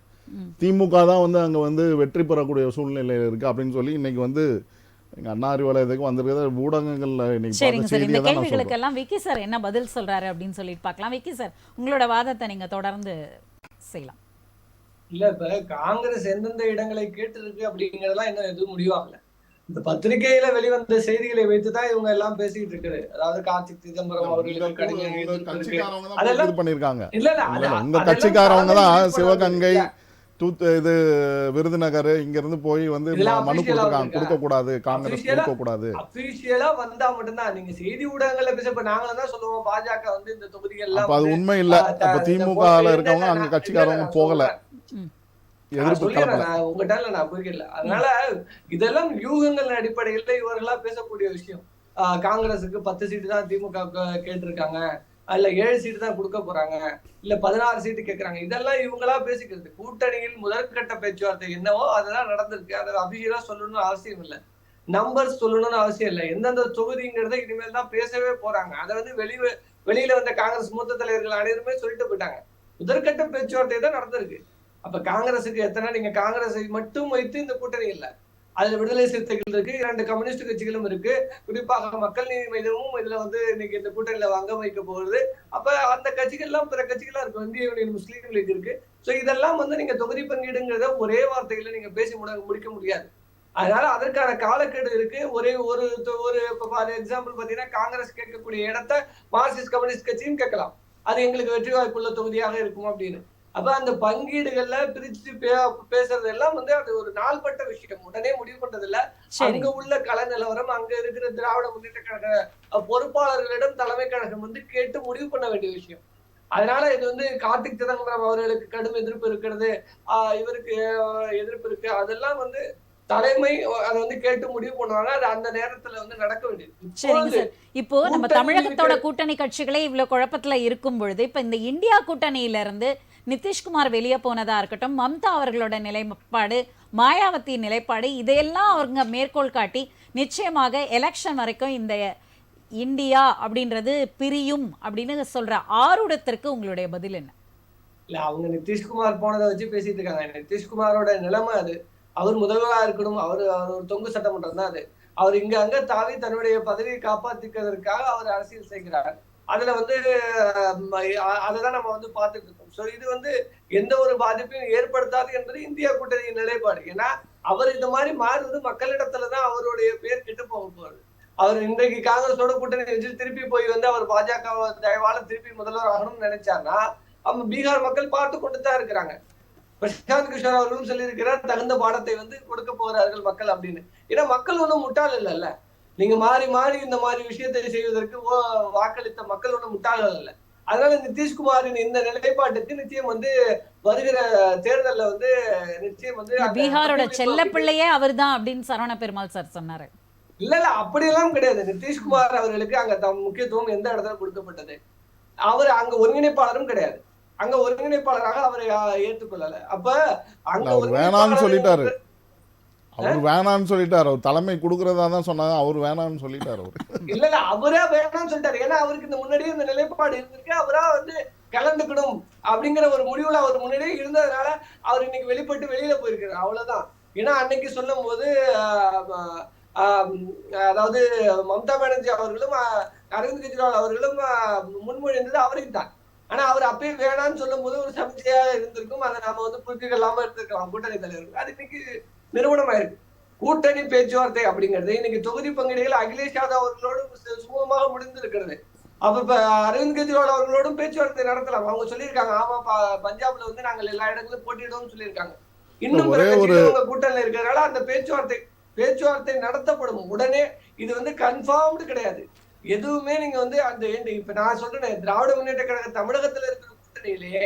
திமுக தான் வந்து அங்க வந்து வெற்றி பெறக்கூடிய சூழ்நிலை இருக்கு அப்படின்னு சொல்லி இன்னைக்கு வந்து எங்க அண்ணா அறிவாலயத்துக்கு வந்திருக்கிறது ஊடகங்கள்ல இன்னைக்கு. சரிங்க சார், இந்த கேள்விகளுக்கெல்லாம் விக்கி சார் என்ன பதில் சொல்றாரு அப்படின்னு சொல்லிட்டு பார்க்கலாம். விக்கி சார், உங்களோட வாதத்தை நீங்க தொடர்ந்து செய்யலாம். இல்ல, இப்ப காங்கிரஸ் எந்தெந்த இடங்களை கேட்டிருக்கு அப்படிங்கறதெல்லாம் இன்னும் எதுவும் முடிவாகல. இந்த பத்திரிகையில வெளிவந்த செய்திகளை வைத்துதான் இவங்க எல்லாம் பேசிட்டு இருக்குது. அதாவது கார்த்திக் சிதம்பரம் அவர்களுக்கு அதெல்லாம் பண்ணிருக்காங்க. இல்ல இல்ல, உங்க கட்சிக்காரவங்க தான் சிவகங்கை, இது விருதுநகர் இங்க இருந்து போய் வந்து மனு கொடுத்திருக்காங்க, கொடுக்க கூடாது, காங்கிரஸ் கொடுக்க கூடாது. அபிஷியலா வந்தா மட்டும்தான் நீங்க செய்தி ஊடகங்கள்ல பேச. இப்ப நாங்க தான் சொல்லுவோம் பாஜக வந்து இந்த தொகுதிகள்ல அது உண்மை இல்ல. அப்ப திமுகல இருக்கவங்க அங்க கட்சிக்காரவங்க போகல, உங்ககிட்ட நான் புரியல. அதனால இதெல்லாம் யூகங்கள் அடிப்படையில் இவர்களா பேசக்கூடிய விஷயம். காங்கிரஸுக்கு 10 சீட்டு தான் திமுக கேட்டிருக்காங்க, அதுல 7 சீட்டு தான் கொடுக்க போறாங்க, இல்ல 16 சீட்டு கேட்கறாங்க. இதெல்லாம் இவங்களா பேசிக்கிறது. கூட்டணியில் முதற்கட்ட பேச்சுவார்த்தை என்னவோ அதெல்லாம் நடந்திருக்கு. அதை அபிஷியலா சொல்லணும்னு அவசியம் இல்லை, நம்பர்ஸ் சொல்லணும்னு அவசியம் இல்லை. எந்தெந்த தொகுதிங்கிறத இனிமேல் தான் பேசவே போறாங்க. அதை வந்து வெளியில வந்த காங்கிரஸ் மூத்த தலைவர்கள் அனைவருமே சொல்லிட்டு போயிட்டாங்க. முதற்கட்ட பேச்சுவார்த்தை தான் நடந்திருக்கு. அப்ப காங்கிரஸுக்கு எத்தனை, நீங்க காங்கிரஸை மட்டும் வைத்து இந்த கூட்டணி இல்லை, அதுல விடுதலை சிறுத்தைகள் இருக்கு, 2 கம்யூனிஸ்ட் கட்சிகளும் இருக்கு, குறிப்பாக மக்கள் நீதி மையமும் இதுல வந்து இன்னைக்கு இந்த கூட்டணியில அங்கம் வைக்க போகுது. அப்ப அந்த கட்சிகள்லாம் பிற கட்சிகளா இருக்கு, இந்திய யூனியன் முஸ்லீம் லீக் இருக்கு. சோ இதெல்லாம் வந்து நீங்க தொகுதி பங்கீடுங்கிறத ஒரே வார்த்தையில நீங்க பேசி முடிக்க முடியாது. அதனால அதற்கான காலக்கெடு இருக்கு. ஒரு எக்ஸாம்பிள் பாத்தீங்கன்னா காங்கிரஸ் கேட்கக்கூடிய இடத்த மார்க்சிஸ்ட் கம்யூனிஸ்ட் கட்சியும் கேட்கலாம், அது எங்களுக்கு வெற்றி வாய்ப்புள்ள தொகுதியாக இருக்கும் அப்படின்னு. அப்ப அந்த பங்கீடுகள்ல பிரிச்சு பேசுறது எல்லாம் வந்து அது ஒரு நாள்பட்ட விஷயம், உடனே முடிவு பண்றது இல்ல. அங்க உள்ள கள நிலவரம், அங்க இருக்கிற திராவிட முன்னேற்ற கழக பொறுப்பாளர்களிடம் தலைமை கழகம் வந்து கேட்டு முடிவு பண்ண வேண்டிய விஷயம். அதனால இது வந்து கார்த்திக் சிதம்பரம் அவர்களுக்கு கடும் எதிர்ப்பு இருக்கிறது, இவருக்கு எதிர்ப்பு இருக்கு. அதெல்லாம் வந்து தலைமை அதை வந்து கேட்டு முடிவு பண்ணுவாங்க. அது அந்த நேரத்துல வந்து நடக்க வேண்டியது. சரிங்க சார். இப்போ நம்ம தமிழகத்தோட கூட்டணி கட்சிகளே இவ்வளவு குழப்பத்துல இருக்கும் பொழுது இப்ப இந்த இந்தியா கூட்டணியில இருந்து நிதிஷ்குமார் வெளியே போனதா இருக்கட்டும், மம்தா அவர்களோட நிலைப்பாடு, மாயாவதி நிலைப்பாடு, இதையெல்லாம் அவங்க மேற்கோள் காட்டி நிச்சயமாக எலெக்ஷன் வரைக்கும் இந்த இந்தியா அப்படின்றது பிரியும் அப்படின்னு சொல்ற ஆரூடத்திற்கு உங்களுடைய பதில் என்ன? இல்ல, அவங்க நிதிஷ்குமார் போனதை வச்சு பேசிட்டு இருக்காங்க. நிதிஷ்குமாரோட நிலைமை அது. அவர் முதல்வரா இருக்கணும். அவர் ஒரு தொங்கு சட்டமன்றம் தான் அது. அவர் இங்க அங்க தாவி தன்னுடைய பதவியை காப்பாத்திக்கிறதுக்காக அவர் அரசியல் செய்கிறார். அதுல வந்து அதைதான் நம்ம வந்து பார்த்துட்டு இருக்கோம். சோ இது வந்து எந்த ஒரு பாதிப்பையும் ஏற்படுத்தாது என்பது இந்தியா கூட்டணியின் நிலைப்பாடு. ஏன்னா அவர் இந்த மாதிரி மாறுவது மக்களிடத்துலதான் அவருடைய பேர் கெட்டு போக போகுது. அவர் இன்றைக்கு காங்கிரஸோட கூட்டணி வச்சு திருப்பி போய் வந்து அவர் பாஜக தயவால திருப்பி முதல்வர் ஆகணும்னு நினைச்சாருன்னா அவங்க பீகார் மக்கள் பார்த்து கொண்டு தான் இருக்கிறாங்க. பிரசாந்த் கிஷோர் அவர்களும் சொல்லியிருக்கிறார், தகுந்த பாடத்தை வந்து கொடுக்க போகிறார்கள் மக்கள் அப்படின்னு. ஏன்னா மக்கள் ஒன்றும் முட்டாள் இல்லைல்ல. நீங்க மாறி மாறி இந்த மாதிரி விஷயத்தை செய்வதற்கு வாக்களித்த மக்கள் ஒன்றும் முட்டாள்கள் இல்லை. அதனால நிதிஷ்குமாரின் இந்த நிலைப்பாட்டுக்கு நிச்சயம் வந்து வருகிற தேர்தல்ல வந்து நிச்சயம் வந்து பீகாரோட செல்ல பிள்ளையே அவர் தான் அப்படின்னு சரவண பெருமாள் சார் சொன்னாரு. இல்ல அப்படியெல்லாம் கிடையாது. நிதிஷ்குமார் அவர்களுக்கு அங்க முக்கியத்துவம் எந்த இடத்துல கொடுக்கப்பட்டது? அவர் அங்க ஒருங்கிணைப்பாளரும் கிடையாது. அங்க ஒருங்கிணைப்பாளராக அவரை ஏற்றுக்கொள்ளல. அப்ப அங்க வேணான்னு சொல்லிட்டாரு. அவர் வேணான்னு சொல்லிட்டாரு. அவர் தலைமை கொடுக்கறதா தான் சொன்னாங்க. அவர் வேணான்னு சொல்லிட்டாரு. அவர் இல்ல அவரே வேணான்னு சொல்லிட்டாரு. ஏன்னா அவருக்கு இந்த முன்னாடியே இந்த நிலைப்பாடு இருந்திருக்கு. அவரா வந்து கலந்துக்கணும் அப்படிங்கிற ஒரு முடிவுல அவர் முன்னாடியே இருந்ததுனால அவர் இன்னைக்கு வெளிப்பட்டு வெளியில போயிருக்காரு. அவ்வளவுதான். ஏன்னா அன்னைக்கு சொல்லும் போது அதாவது மம்தா பானர்ஜி அவர்களும் அரவிந்த் கெஜ்ரிவால் அவர்களும் முன்மொழிந்தது அவரையும் தான். ஆனா அவர் அப்பயே வேணான்னு சொல்லும் போது ஒரு சர்ச்சையா இருந்திருக்கும். அதை நாம வந்து புரிஞ்சுக்கலாம இருந்திருக்கலாம் கூட்டணி தலைவர்கள். அது இன்னைக்கு நிறுவனமாயிருக்கு. கூட்டணி பேச்சுவார்த்தை அப்படிங்கிறது இன்னைக்கு தொகுதி பங்கீடுகள் அகிலேஷ் யாதவ் அவர்களோடு சுமூகமாக முடிந்திருக்கிறது. அப்ப இப்ப அரவிந்த் கெஜ்ரிவால் அவர்களோடும் பேச்சுவார்த்தை நடத்தலாம். அவங்க சொல்லியிருக்காங்க, ஆமா பஞ்சாப்ல வந்து நாங்கள் எல்லா இடங்களும் போட்டியிடுவோம் சொல்லியிருக்காங்க. இன்னும் கூட்டணியில இருக்கிறதுனால அந்த பேச்சுவார்த்தை நடத்தப்படும். உடனே இது வந்து கன்ஃபார்ம்டு கிடையாது. எதுவுமே நீங்க வந்து அந்த இப்ப நான் சொல்றேன், திராவிட முன்னேற்ற கழக தமிழகத்துல இருக்கிற கூட்டணியிலேயே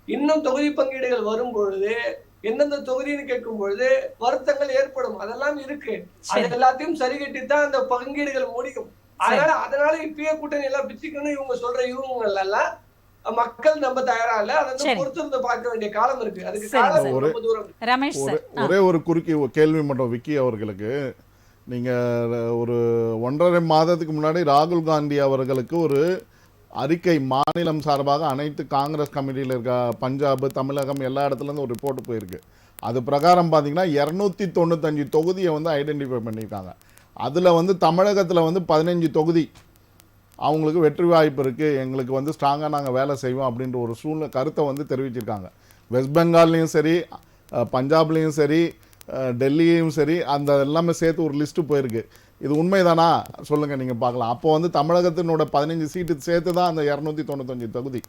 இன்னும் தொகுதி பங்கீடுகள் வரும் பொழுது எந்தெந்த தொகுதின்னு கேட்கும் பொழுது வருத்தங்கள் ஏற்படும். அதெல்லாம் இருக்கு. அது எல்லாத்தையும் சரி கட்டித்தான் அந்த பங்கீடுகள் முடியும். அதனால இப்பயே கூட்டணி எல்லாம் பிச்சுக்கணும் இவங்க சொல்ற இவங்க எல்லாம் மக்கள் நம்ம தயாரா இல்ல. அதை பொறுத்திருந்து பார்க்க வேண்டிய காலம் இருக்கு. அதுக்கு காலம் ரொம்ப தூரம். ஒரே ஒரு குறுக்கி கேள்வி மட்டும் விக்கி அவர்களுக்கு. நீங்க ஒரு 1.5 மாதத்துக்கு முன்னாடி ராகுல் காந்தி அவர்களுக்கு ஒரு அறிக்கை மாநிலம் சார்பாக அனைத்து காங்கிரஸ் கமிட்டியில் இருக்க பஞ்சாப், தமிழகம் எல்லா இடத்துலேருந்து ஒரு ரிப்போர்ட் போயிருக்கு. அது பிரகாரம் பார்த்தீங்கன்னா 295 தொகுதியை வந்து ஐடென்டிஃபை பண்ணியிருக்காங்க. அதில் வந்து தமிழகத்தில் வந்து 15 தொகுதி அவங்களுக்கு வெற்றி வாய்ப்பு இருக்குது, எங்களுக்கு வந்து ஸ்ட்ராங்காக நாங்கள் வேலை செய்வோம் அப்படின்ற ஒரு கருத்தை வந்து தெரிவிச்சிருக்காங்க. வெஸ்ட் பெங்கால்லையும் சரி, பஞ்சாப்லேயும் சரி, டெல்லியும் சரி, அந்த எல்லாமே சேர்த்து ஒரு லிஸ்ட்டு போயிருக்கு. இது உண்மைதானா சொல்லுங்கள், நீங்கள் பார்க்கலாம். அப்போ வந்து தமிழகத்தினோட 15 சீட்டு சேர்த்து தான் அந்த 295 தொகுதி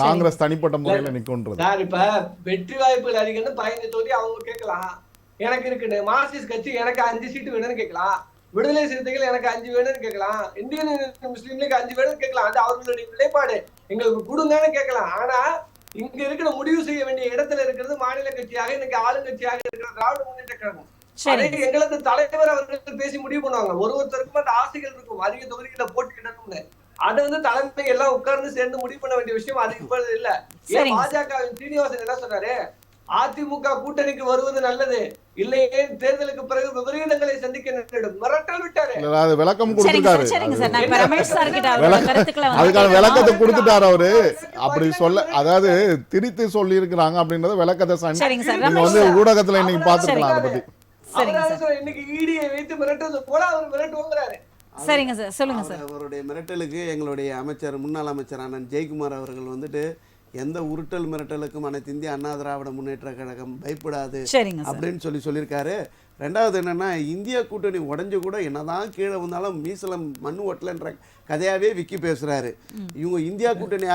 காங்கிரஸ் தனிப்பட்ட முறையில் நிற்கும்ன்றது. இப்போ வெற்றி வாய்ப்புகள் அதிகம்னு 15 தொகுதி அவங்க கேட்கலாம். எனக்கு இருக்குன்னு மார்க்சிஸ்ட் கட்சி எனக்கு 5 சீட்டு வேணும்னு கேட்கலாம். விடுதலை சிறுத்தைகள் எனக்கு 5 வேணும்னு கேட்கலாம். இந்தியன் முஸ்லீம்களுக்கு 5 வேணும்னு கேட்கலாம். அது அவர்களுடைய நிலைப்பாடு, எங்களுக்கு கொடுங்கன்னு கேட்கலாம். ஆனா இங்க இருக்கிற முடிவு செய்ய வேண்டிய இடத்துல இருக்கிறது மாநில கட்சியாக இன்னைக்கு ஆளுங்கட்சியாக இருக்கிற திராவிட முன்னேற்ற கழகம். எங்களது தலைவர் அவர்கள் பேசி முடிவு பண்ணுவாங்க. ஒருத்தருக்கும் அந்த ஆசைகள் இருக்கும், அதிக தொகுதிகளை போட்டியிடணும்னு. அதை வந்து தலைமை எல்லாம் உட்கார்ந்து சேர்ந்து முடிவு பண்ண வேண்டிய விஷயம் அது இப்பொழுது இல்ல. ஏன் பாஜகவின் சீனிவாசன் என்ன சொன்னாரு, அதிமுக கூட்டணிக்கு வருவது நல்லது, இல்லையே தேர்தலுக்கு பிறகு விபரீதங்களை சந்திக்க நேரிடும் மிரட்டல் விட்டாரு. அது விளக்கம் கொடுத்துட்டாரு. அதுக்கான விளக்கத்தை கொடுத்துட்டாரு அவரு. அப்படி சொல்ல, அதாவது திரித்து சொல்லி இருக்கிறாங்க அப்படின்றத விளக்கத்தை வந்து ஊடகத்துல இன்னைக்கு பாத்துக்கலாம். அதை பத்தி இன்னைக்கு ஈடியை வைத்து மிரட்டுவது போல அவர் மிரட்டுவாங்கிறாரு. சரிங்க சார், சொல்லுங்க சார். அவருடைய மிரட்டலுக்கு எங்களுடைய அமைச்சர், முன்னாள் அமைச்சர் அண்ணன் ஜெயக்குமார் அவர்கள் வந்துட்டு எந்த உருட்டல் மிரட்டலுக்கும் அனைத்து இந்திய அண்ணா திராவிட முன்னேற்ற கழகம் பயப்படாது அப்படின்னு சொல்லியிருக்காரு. ரெண்டாவது என்னென்னா இந்தியா கூட்டணி உடஞ்சு கூட என்னதான் கீழே வந்தாலும் மீசலம் மண் ஓட்டலன்ற கதையாகவே விக்கி பேசுகிறாரு. இவங்க இந்தியா கூட்டணி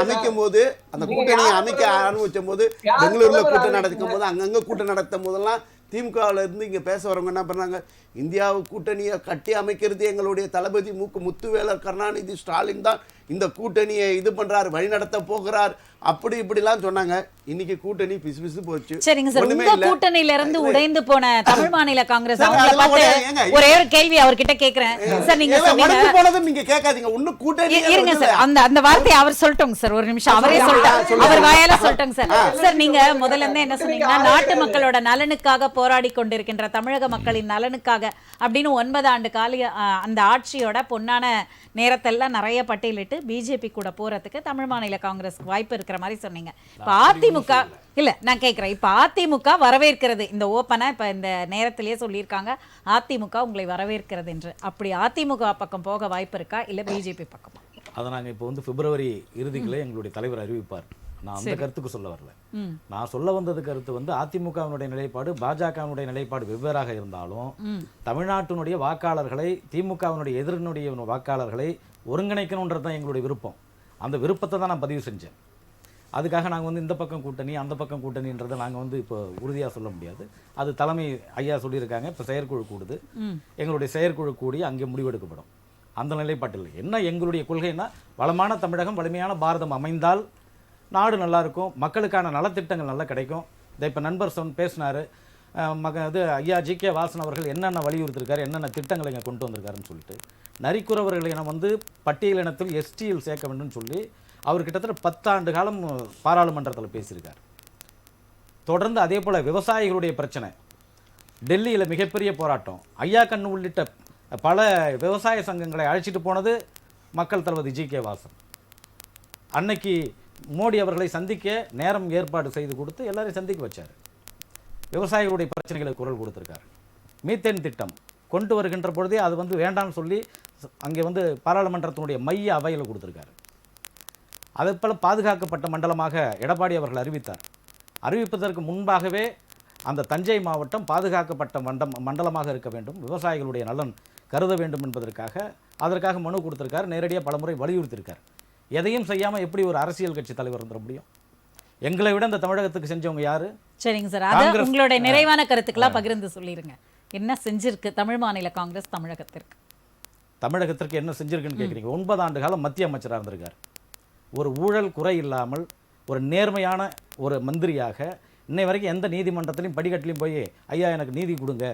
அமைக்கும் போது அந்த கூட்டணியை அமைக்க ஆரம்பிச்சும் போது பெங்களூரில் கூட்டம் நடக்கும் போது அங்கங்கே கூட்டம் நடத்தும் போதெல்லாம் திமுகவில் இருந்து இங்கே பேச வரவங்க என்ன பண்ணாங்க, இந்தியாவை கூட்டணியை கட்டி அமைக்கிறது எங்களுடைய தளபதி முத்துவேலர் கருணாநிதி ஸ்டாலின் தான் இந்த கூட்டணியை இது பண்றாரு, வழிநடத்த போகிறார், அப்படி இப்படிலாம் சொன்னாங்க. இன்னைக்கு கூட்டணி பிசு பிசு போச்சு. சரிங்க சார், உங்க கூட்டணியில இருந்து உடைந்து போன தமிழ் மாநில காங்கிரஸ் அவங்கள பார்த்து ஒரே ஒரு கேள்வி அவர்கிட்ட கேக்குறேன் சார். நீங்க உடைந்து போனது நீங்க கேட்காதீங்க, இன்னும் கூட்டணி இருங்க சார். அந்த வார்த்தையை அவர் சொல்லட்டும் சார், ஒரு நிமிஷம் அவரே சொல்லட்டும், அவர் வாயால சொல்லட்டும் சார். சார் நீங்க முதல்ல இருந்து என்ன சொன்னீங்கன்னா, நாட்டு மக்களோட நலனுக்காக போராடி கொண்டிருக்கின்ற தமிழக மக்களின் நலனுக்காக அப்படின்னு 9 ஆண்டு கால அந்த ஆட்சியோட பொன்னான நேரத்தெல்லாம் நிறைய பட்டியலிட்டு பிஜேபி கூட போறதுக்கு தமிழ் மாநில காங்கிரஸ்க்கு வாய்ப்பு இருக்கிற மாதிரி சொன்னீங்க. இப்ப அதிமுக இல்ல நான் கேட்கிறேன், இப்ப அதிமுக வரவேற்கிறது, இந்த ஓப்பனா இப்ப இந்த நேரத்திலேயே சொல்லியிருக்காங்க அதிமுக உங்களை வரவேற்கிறது என்று. அப்படி அதிமுக பக்கம் போக வாய்ப்பு இருக்கா இல்ல பிஜேபி பக்கமா? அதை நாங்கள் இப்போ வந்து பிப்ரவரி இறுதிக்குள்ளே எங்களுடைய தலைவர் அறிவிப்பார். நான் அந்த கருத்துக்கு சொல்ல வரல. நான் சொல்ல வந்தது கருத்து வந்து அதிமுகவினுடைய நிலைப்பாடு பாஜகவினுடைய நிலைப்பாடு வெவ்வேறாக இருந்தாலும் தமிழ்நாட்டினுடைய வாக்காளர்களை திமுகவினுடைய எதிரினுடைய வாக்காளர்களை ஒருங்கிணைக்கணுன்றது தான் எங்களுடைய விருப்பம். அந்த விருப்பத்தை தான் நான் பதிவு செஞ்சேன். அதுக்காக நாங்கள் வந்து இந்த பக்கம் கூட்டணி அந்த பக்கம் கூட்டணின்றதை நாங்கள் வந்து இப்போ உறுதியாக சொல்ல முடியாது. அது தலைமை ஐயா சொல்லியிருக்காங்க. இப்போ செயற்குழு கூடுது, எங்களுடைய செயற்குழு கூடி அங்கே முடிவெடுக்கப்படும். அந்த நிலைப்பாட்டில் என்ன எங்களுடைய கொள்கைன்னா, வளமான தமிழகம் வலிமையான பாரதம் அமைந்தால் நாடு நல்லா இருக்கும், மக்களுக்கான நலத்திட்டங்கள் நல்லா கிடைக்கும். இதை இப்போ நண்பர் பேசினார், இது ஐயா ஜி.கே. வாசன் அவர்கள் என்னென்ன வலியுறுத்திருக்காரு, என்னென்ன திட்டங்களை இங்கே கொண்டு வந்திருக்காருன்னு சொல்லிட்டு, நரிக்குறவர்கள் இனம் வந்து பட்டியலினத்தில் எஸ்டியில் சேர்க்க வேண்டும் சொல்லி அவர் கிட்டத்தட்ட 10 ஆண்டு காலம் பாராளுமன்றத்தில் பேசியிருக்கார். தொடர்ந்து அதே போல் விவசாயிகளுடைய பிரச்சனை, டெல்லியில் மிகப்பெரிய போராட்டம், ஐயா கண்ணு உள்ளிட்ட பல விவசாய சங்கங்களை அழைச்சிட்டு போனது மக்கள் தளபதி ஜி.கே. வாசன். அன்னைக்கு மோடி அவர்களை சந்திக்க நேரம் ஏற்பாடு செய்து கொடுத்து எல்லாரையும் சந்திக்க வச்சார். விவசாயிகளுடைய பிரச்சனைகளை குரல் கொடுத்துருக்காரு. மீத்தேன் திட்டம் கொண்டு வருகின்ற பொழுதே அது வந்து வேண்டாம்னு சொல்லி அங்கே வந்து பாராளுமன்றத்தினுடைய மைய அவையில் கொடுத்துருக்காரு. அதே போல் பாதுகாக்கப்பட்ட மண்டலமாக எடப்பாடி அவர்கள் அறிவித்தார். அறிவிப்பதற்கு முன்பாகவே அந்த தஞ்சை மாவட்டம் பாதுகாக்கப்பட்ட மண்டலமாக இருக்க வேண்டும், விவசாயிகளுடைய நலன் கருத வேண்டும் என்பதற்காக அதற்காக மனு கொடுத்துருக்காரு. நேரடியாக பலமுறை வலியுறுத்தியிருக்கார். எதையும் செய்யாமல் எப்படி ஒரு அரசியல் கட்சி தலைவர் வந்துட முடியும்? எங்களை விட இந்த தமிழகத்துக்கு செஞ்சவங்க யாரு? சரிங்க சார், அது உங்களுடைய நிறைவான கருத்துக்கெல்லாம் பகிர்ந்து சொல்லிடுங்க. என்ன செஞ்சிருக்கு தமிழ் மாநில காங்கிரஸ் தமிழகத்திற்கு? தமிழகத்திற்கு என்ன செஞ்சிருக்குன்னு கேட்குறீங்க. 9 ஆண்டு காலம் மத்திய அமைச்சராக இருந்திருக்கார். ஒரு ஊழல் குறை இல்லாமல் ஒரு நேர்மையான ஒரு மந்திரியாக இன்னை வரைக்கும் எந்த நீதிமன்றத்திலையும் படிக்கட்டிலையும் போய் ஐயா எனக்கு நீதி கொடுங்க,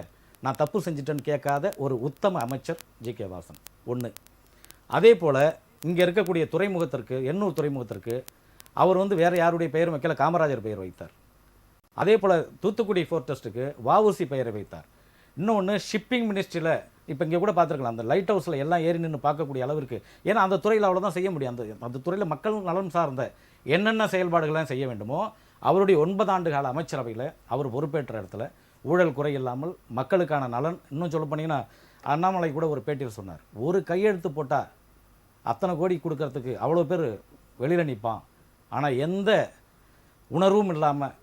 நான் தப்பு செஞ்சிட்டேன்னு கேட்காத ஒரு உத்தம அமைச்சர் ஜி.கே. வாசன் ஒன்று. அதே போல் இங்கே இருக்கக்கூடிய துறைமுகத்திற்கு, எண்ணூர் துறைமுகத்திற்கு அவர் வந்து வேறு யாருடைய பெயரும் வைக்கல, காமராஜர் பெயர் வைத்தார். அதே போல் தூத்துக்குடி ஃபோர்ட் ட்ரஸ்ட்டுக்கு வஉசி பெயரை வைத்தார். இன்னொன்று ஷிப்பிங் மினிஸ்ட்ரியில் இப்போ இங்கே கூட பார்த்துருக்கலாம், அந்த லைட் ஹவுஸில் எல்லாம் ஏறி நின்று பார்க்கக்கூடிய அளவிற்கு, ஏன்னா அந்த துறையில் அவ்வளோதான் செய்ய முடியும். அந்த துறையில் மக்கள் நலன் சார்ந்த என்னென்ன செயல்பாடுகள்லாம் செய்ய வேண்டுமோ அவருடைய 9 ஆண்டு கால அமைச்சரவையில் அவர் பொறுப்பேற்ற இடத்துல ஊழல் குறை இல்லாமல் மக்களுக்கான நலன். இன்னும் சொல்ல போனீங்கன்னா அண்ணாமலை கூட ஒரு பேட்டியில் சொன்னார், ஒரு கையெழுத்து போட்டால் அத்தனை கோடி கொடுக்கறதுக்கு அவ்வளோ பேர் வெளியில் நிற்பான், ஆனால் எந்த உணர்வும் இல்லாமல்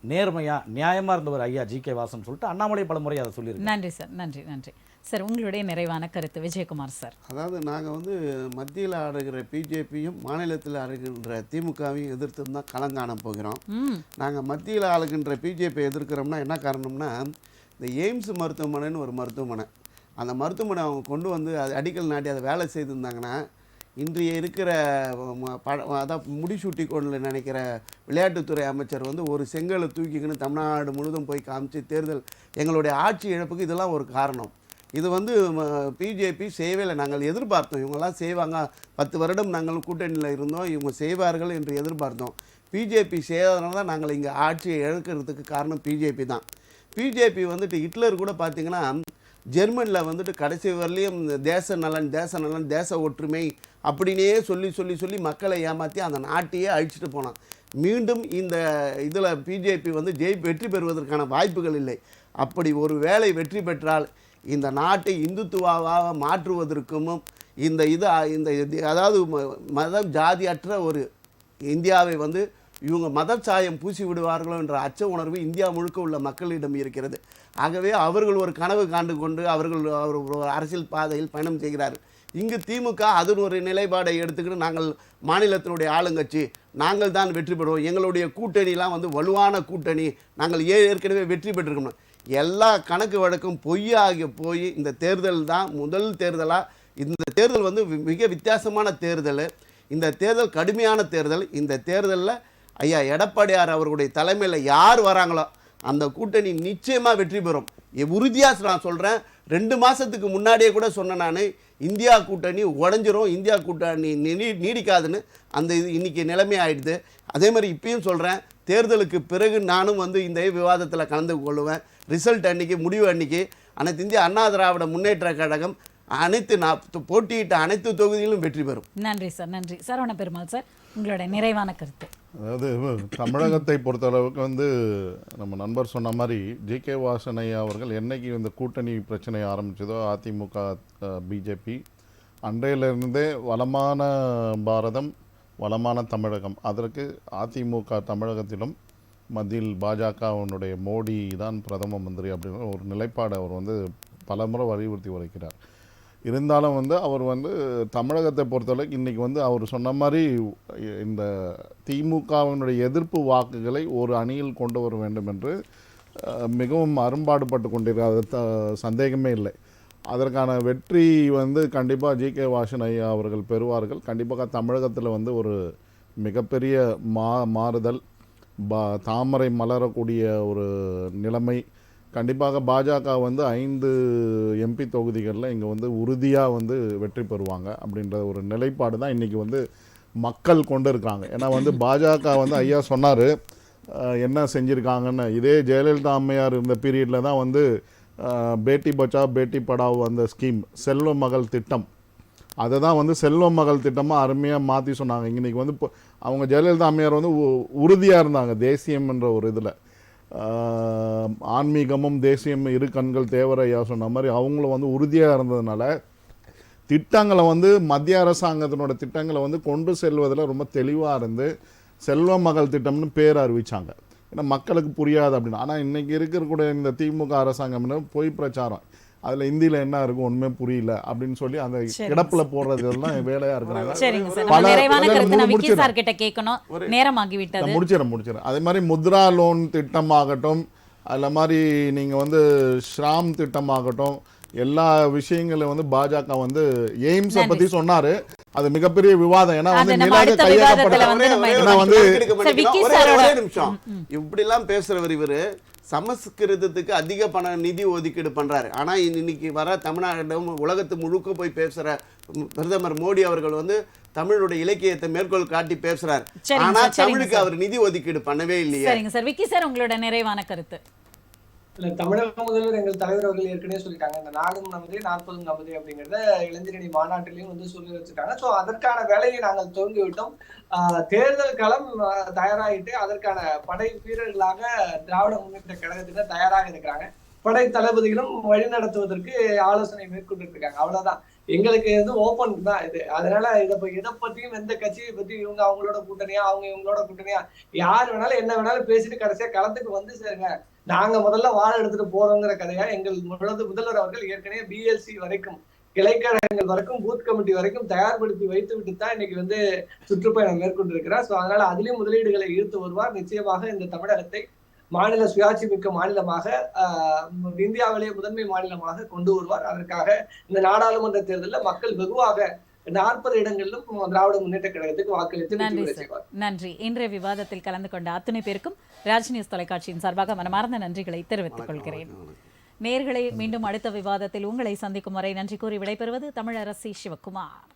நேர்மையாக நியாயமாக இருந்தவர் ஐயா ஜி.கே. வாசன் சொல்லிட்டு அண்ணாமலை பல முறை அதை சொல்லியிருக்கு. நன்றி சார், நன்றி நன்றி சார். உங்களுடைய நிறைவான கருத்து விஜயகுமார் சார். அதாவது நாங்கள் வந்து மத்தியில் ஆடுகிற பிஜேபியும் மாநிலத்தில் ஆடுகின்ற திமுகவையும் எதிர்த்து தான் களம் காண போகிறோம். நாங்கள் மத்தியில் ஆளுகின்ற பிஜேபி எதிர்க்கிறோம்னா என்ன காரணம்னா, இந்த எய்ம்ஸ் மருத்துவமனைன்னு ஒரு மருத்துவமனை, அந்த மருத்துவமனை அவங்க கொண்டு வந்து அது அடிக்கல் நாட்டி அதை வேலை செய்திருந்தாங்கன்னா இன்றைய இருக்கிற அதான் முடிசூட்டி கொண்டு நினைக்கிற விளையாட்டுத்துறை அமைச்சர் வந்து ஒரு செங்கலை தூக்கிக்கின்னு தமிழ்நாடு முழுதும் போய் காமிச்சு தேர்தல் எங்களுடைய ஆட்சி இழப்புக்கு இதெல்லாம் ஒரு காரணம். இது வந்து பிஜேபி செய்யவே இல்லை. நாங்கள் எதிர்பார்த்தோம் இவங்கெல்லாம் செய்வாங்க, 10 வருடம் நாங்கள் கூட்டணியில் இருந்தோம், இவங்க செய்வார்கள் என்று எதிர்பார்த்தோம். பிஜேபி செய்யாதனால தான் நாங்கள் இங்கே ஆட்சியை இழக்கிறதுக்கு காரணம் பிஜேபி தான். பிஜேபி வந்துட்டு ஹிட்லர் கூட பார்த்திங்கன்னா ஜெர்மனியில் வந்துட்டு கடைசி வரலையும் தேச நலன் தேச ஒற்றுமை அப்படின்னே சொல்லி மக்களை ஏமாற்றி அந்த நாட்டையே அழிச்சிட்டு போனான். மீண்டும் இந்த இதில் பிஜேபி வந்து வெற்றி பெறுவதற்கான வாய்ப்புகள் இல்லை. அப்படி ஒரு வேளை வெற்றி பெற்றால் இந்த நாட்டை இந்துத்துவாவாக மாற்றுவதற்கும் இந்த அதாவது மதம் ஜாதியற்ற ஒரு இந்தியாவை வந்து இவங்க மதச்சாயம் பூசி விடுவார்களோ என்ற அச்ச உணர்வு இந்தியா முழுக்க உள்ள மக்களிடம் இருக்கிறது. ஆகவே அவர்கள் ஒரு கனவு காண்டு கொண்டு அவர்கள் ஒரு அரசியல் பாதையில் பயணம் செய்கிறார்கள். இங்கு திமுக அதன் ஒரு நிலைப்பாடை எடுத்துக்கிட்டு நாங்கள் மாநிலத்தினுடைய ஆளுங்கட்சி, நாங்கள் தான் வெற்றி பெறுவோம், எங்களுடைய கூட்டணிலாம் வலுவான கூட்டணி, நாங்கள் ஏற்கனவே வெற்றி பெற்றிருக்கணும், எல்லா கணக்கு வழக்கும் பொய்யாகி போய் இந்த தேர்தல் தான் முதல் தேர்தலாக. இந்த தேர்தல் மிக வித்தியாசமான தேர்தல். இந்த தேர்தல் கடுமையான தேர்தல். இந்த தேர்தலில் ஐயா எடப்பாடியார் அவர்களுடைய தலைமையில் யார் வராங்களோ அந்த கூட்டணி நிச்சயமாக வெற்றி பெறும். உறுதியாக நான் சொல்கிறேன். 2 மாதத்துக்கு முன்னாடியே கூட சொன்னேன் நான், இந்தியா கூட்டணி உடஞ்சிரும், இந்தியா கூட்டணி நீடிக்காதுன்னு. அந்த இது இன்றைக்கி நிலைமை ஆகிடுது. அதே மாதிரி இப்பயும் சொல்கிறேன், தேர்தலுக்கு பிறகு நானும் இந்த விவாதத்தில் கலந்து கொள்ளுவேன். ரிசல்ட் அன்றைக்கி, முடிவு அன்றைக்கி அனைத்து இந்திய அண்ணா திராவிட முன்னேற்ற கழகம் போட்டியிட்ட அனைத்து தொகுதிகளும் வெற்றி பெறும். நன்றி சார். நன்றி. சரவண பெருமாள் சார், உங்களோட நிறைவான கருத்து. அதாவது தமிழகத்தை பொறுத்தளவுக்கு நம்ம நண்பர் சொன்ன மாதிரி ஜி.கே. வாசன் ஐயா அவர்கள் என்னைக்கு இந்த கூட்டணி பிரச்சனை ஆரம்பிச்சதோ அதிமுக பிஜேபி, அன்றையிலிருந்தே வளமான பாரதம் வளமான தமிழகம், அதற்கு அதிமுக தமிழகத்திலும் மத்தியில் பாஜகவினுடைய மோடி தான் பிரதம மந்திரி அப்படின்ற ஒரு நிலைப்பாடு அவர் பலமுறை வலியுறுத்தி வருகிறார். இருந்தாலும் அவர் தமிழகத்தை பொறுத்தவரைக்கும் இன்றைக்கி அவர் சொன்ன மாதிரி இந்த திமுகவினுடைய எதிர்ப்பு வாக்குகளை ஒரு அணியில் கொண்டு வர வேண்டும் என்று மிகவும் அரும்பாடுபட்டு கொண்டிருக்கிற சந்தேகமே இல்லை. அதற்கான வெற்றி கண்டிப்பாக ஜி.கே. வாசன் ஐயா அவர்கள் பெறுவார்கள். கண்டிப்பாக தமிழகத்தில் ஒரு மிகப்பெரிய மாறுதல், தாமரை மலரக்கூடிய ஒரு நிலைமை. கண்டிப்பாக பாஜக 5 எம்பி தொகுதிகளில் இங்கே உறுதியாக வெற்றி பெறுவாங்க அப்படின்ற ஒரு நிலைப்பாடு தான் இன்றைக்கி மக்கள் கொண்டு இருக்காங்க. ஏன்னா பாஜக ஐயா சொன்னார் என்ன செஞ்சுருக்காங்கன்னு. இதே ஜெயலலிதா அம்மையார் இருந்த பீரியடில் தான் பேட்டி பச்சாவ் பேட்டி படாவ் அந்த ஸ்கீம், செல்வ மகள் திட்டம், அதை தான் செல்வ மகள் திட்டமாக அருமையாக மாற்றி சொன்னாங்க. இன்றைக்கி அவங்க ஜெயலலிதா அம்மையார் உறுதியாக இருந்தாங்க தேசியம் என்ற ஒரு இதில். ஆன்மீகமும் தேசியம் இரு கண்கள் தேவரையா சொன்ன மாதிரி அவங்களும் உறுதியாக இருந்ததுனால திட்டங்களை மத்திய அரசாங்கத்தினோட திட்டங்களை கொண்டு செல்வதில் ரொம்ப தெளிவாக இருந்து செல்வ மகள் திட்டம்னு பேர் அறிவித்தாங்க. ஏன்னா மக்களுக்கு புரியாது அப்படின்னு. ஆனால் இன்றைக்கி இருக்கக்கூடிய இந்த திமுக அரசாங்கம் பொய் பிரச்சாரம், அதில் இந்தியில் என்ன இருக்கும் ஒன்றுமே புரியல அப்படின்னு சொல்லி அந்த கிடப்பில் போடுறது எல்லாம் வேலையாக இருக்கிறாங்க. முடிச்சிடறேன். அதே மாதிரி முத்ரா லோன் திட்டமாகட்டும், அதில் மாதிரி நீங்கள் ஸ்ராம் திட்டமாகட்டும், எல்லா விஷயங்களும் பாஜக எய்ம்ஸை பற்றி சொன்னார். அது மிகப்பெரிய விவாதம். ஏன்னா இப்படிலாம் பேசுறவர் இவரு சமஸ்கிருதத்துக்கு அதிக நிதி ஒதுக்கீடு பண்றாரு. ஆனா இன்னைக்கு வர தமிழ்நாடு உலகத்து முழுக்க போய் பேசுற பிரதமர் மோடி அவர்கள் தமிழுடைய இலக்கியத்தை மேற்கோள் காட்டி பேசுறாரு. ஆனா தமிழுக்கு அவர் நிதி ஒதுக்கீடு பண்ணவே இல்லையே. சரிங்க சார். விக்கி சார், உங்களோட நிறைவான கருத்து. இல்ல, தமிழக முதல்வர் எங்கள் தலைவர் அவர்கள் ஏற்கனவே சொல்லிட்டாங்க, இந்த நாடும் நமது 40 நமது அப்படிங்கறத இளைஞரணி மாநாட்டிலையும் சொல்லி வச்சுட்டாங்க. சோ அதற்கான வேலையை நாங்கள் துவங்கி விட்டோம். தேர்தல் களம் தயாராகிட்டு அதற்கான படை வீரர்களாக திராவிட முன்னேற்ற கழகத்தினர் தயாராக இருக்கிறாங்க. படை தளபதிகளும் வழி நடத்துவதற்கு ஆலோசனை மேற்கொண்டு இருக்காங்க. அவ்வளவுதான். எங்களுக்கு ஓபன் தான் இது. அதனால இதை பத்தியும் எந்த கட்சியை பத்தி இவங்க அவங்களோட கூட்டணியா அவங்க இவங்களோட கூட்டணியா யார் வேணாலும் என்ன வேணாலும் பேசிட்டு கடைசியா களத்துக்கு சேருங்க, நாங்க முதல்ல வாழ எடுத்துட்டு போறோங்கிற கதையா எங்கள் முதல்வர் அவர்கள் ஏற்கனவே பிஎல்சி வரைக்கும், கிளைக்கழகங்கள் வரைக்கும், பூத் கமிட்டி வரைக்கும் தயார்படுத்தி வைத்து விட்டு தான் இன்னைக்கு சுற்றுப்பயணம் மேற்கொண்டிருக்கிறார். சோ அதனால அதிலையும் முதலீடுகளை ஈர்த்து வருவார். நிச்சயமாக இந்த தமிழகத்தை மாநில சுயாட்சி மிக்க மாநிலமாக, இந்தியாவிலேயே முதன்மை மாநிலமாக கொண்டு வருவார். அதற்காக இந்த நாடாளுமன்ற தேர்தலில் மக்கள் வெகுவாக 40 இடங்களிலும் திராவிட முன்னேற்ற கழகத்துக்கு வாக்களித்து நன்றி. இன்றைய விவாதத்தில் கலந்து கொண்ட அத்தனை பேருக்கும் ராஜ் நியூஸ் தொலைக்காட்சியின் சார்பாக மனமார்ந்த நன்றிகளை தெரிவித்துக் கொள்கிறேன். நேயர்களே, மீண்டும் அடுத்த விவாதத்தில் உங்களை சந்திக்கும் வரை நன்றி கூறி விடைபெறுவது தமிழரசி சிவகுமார்.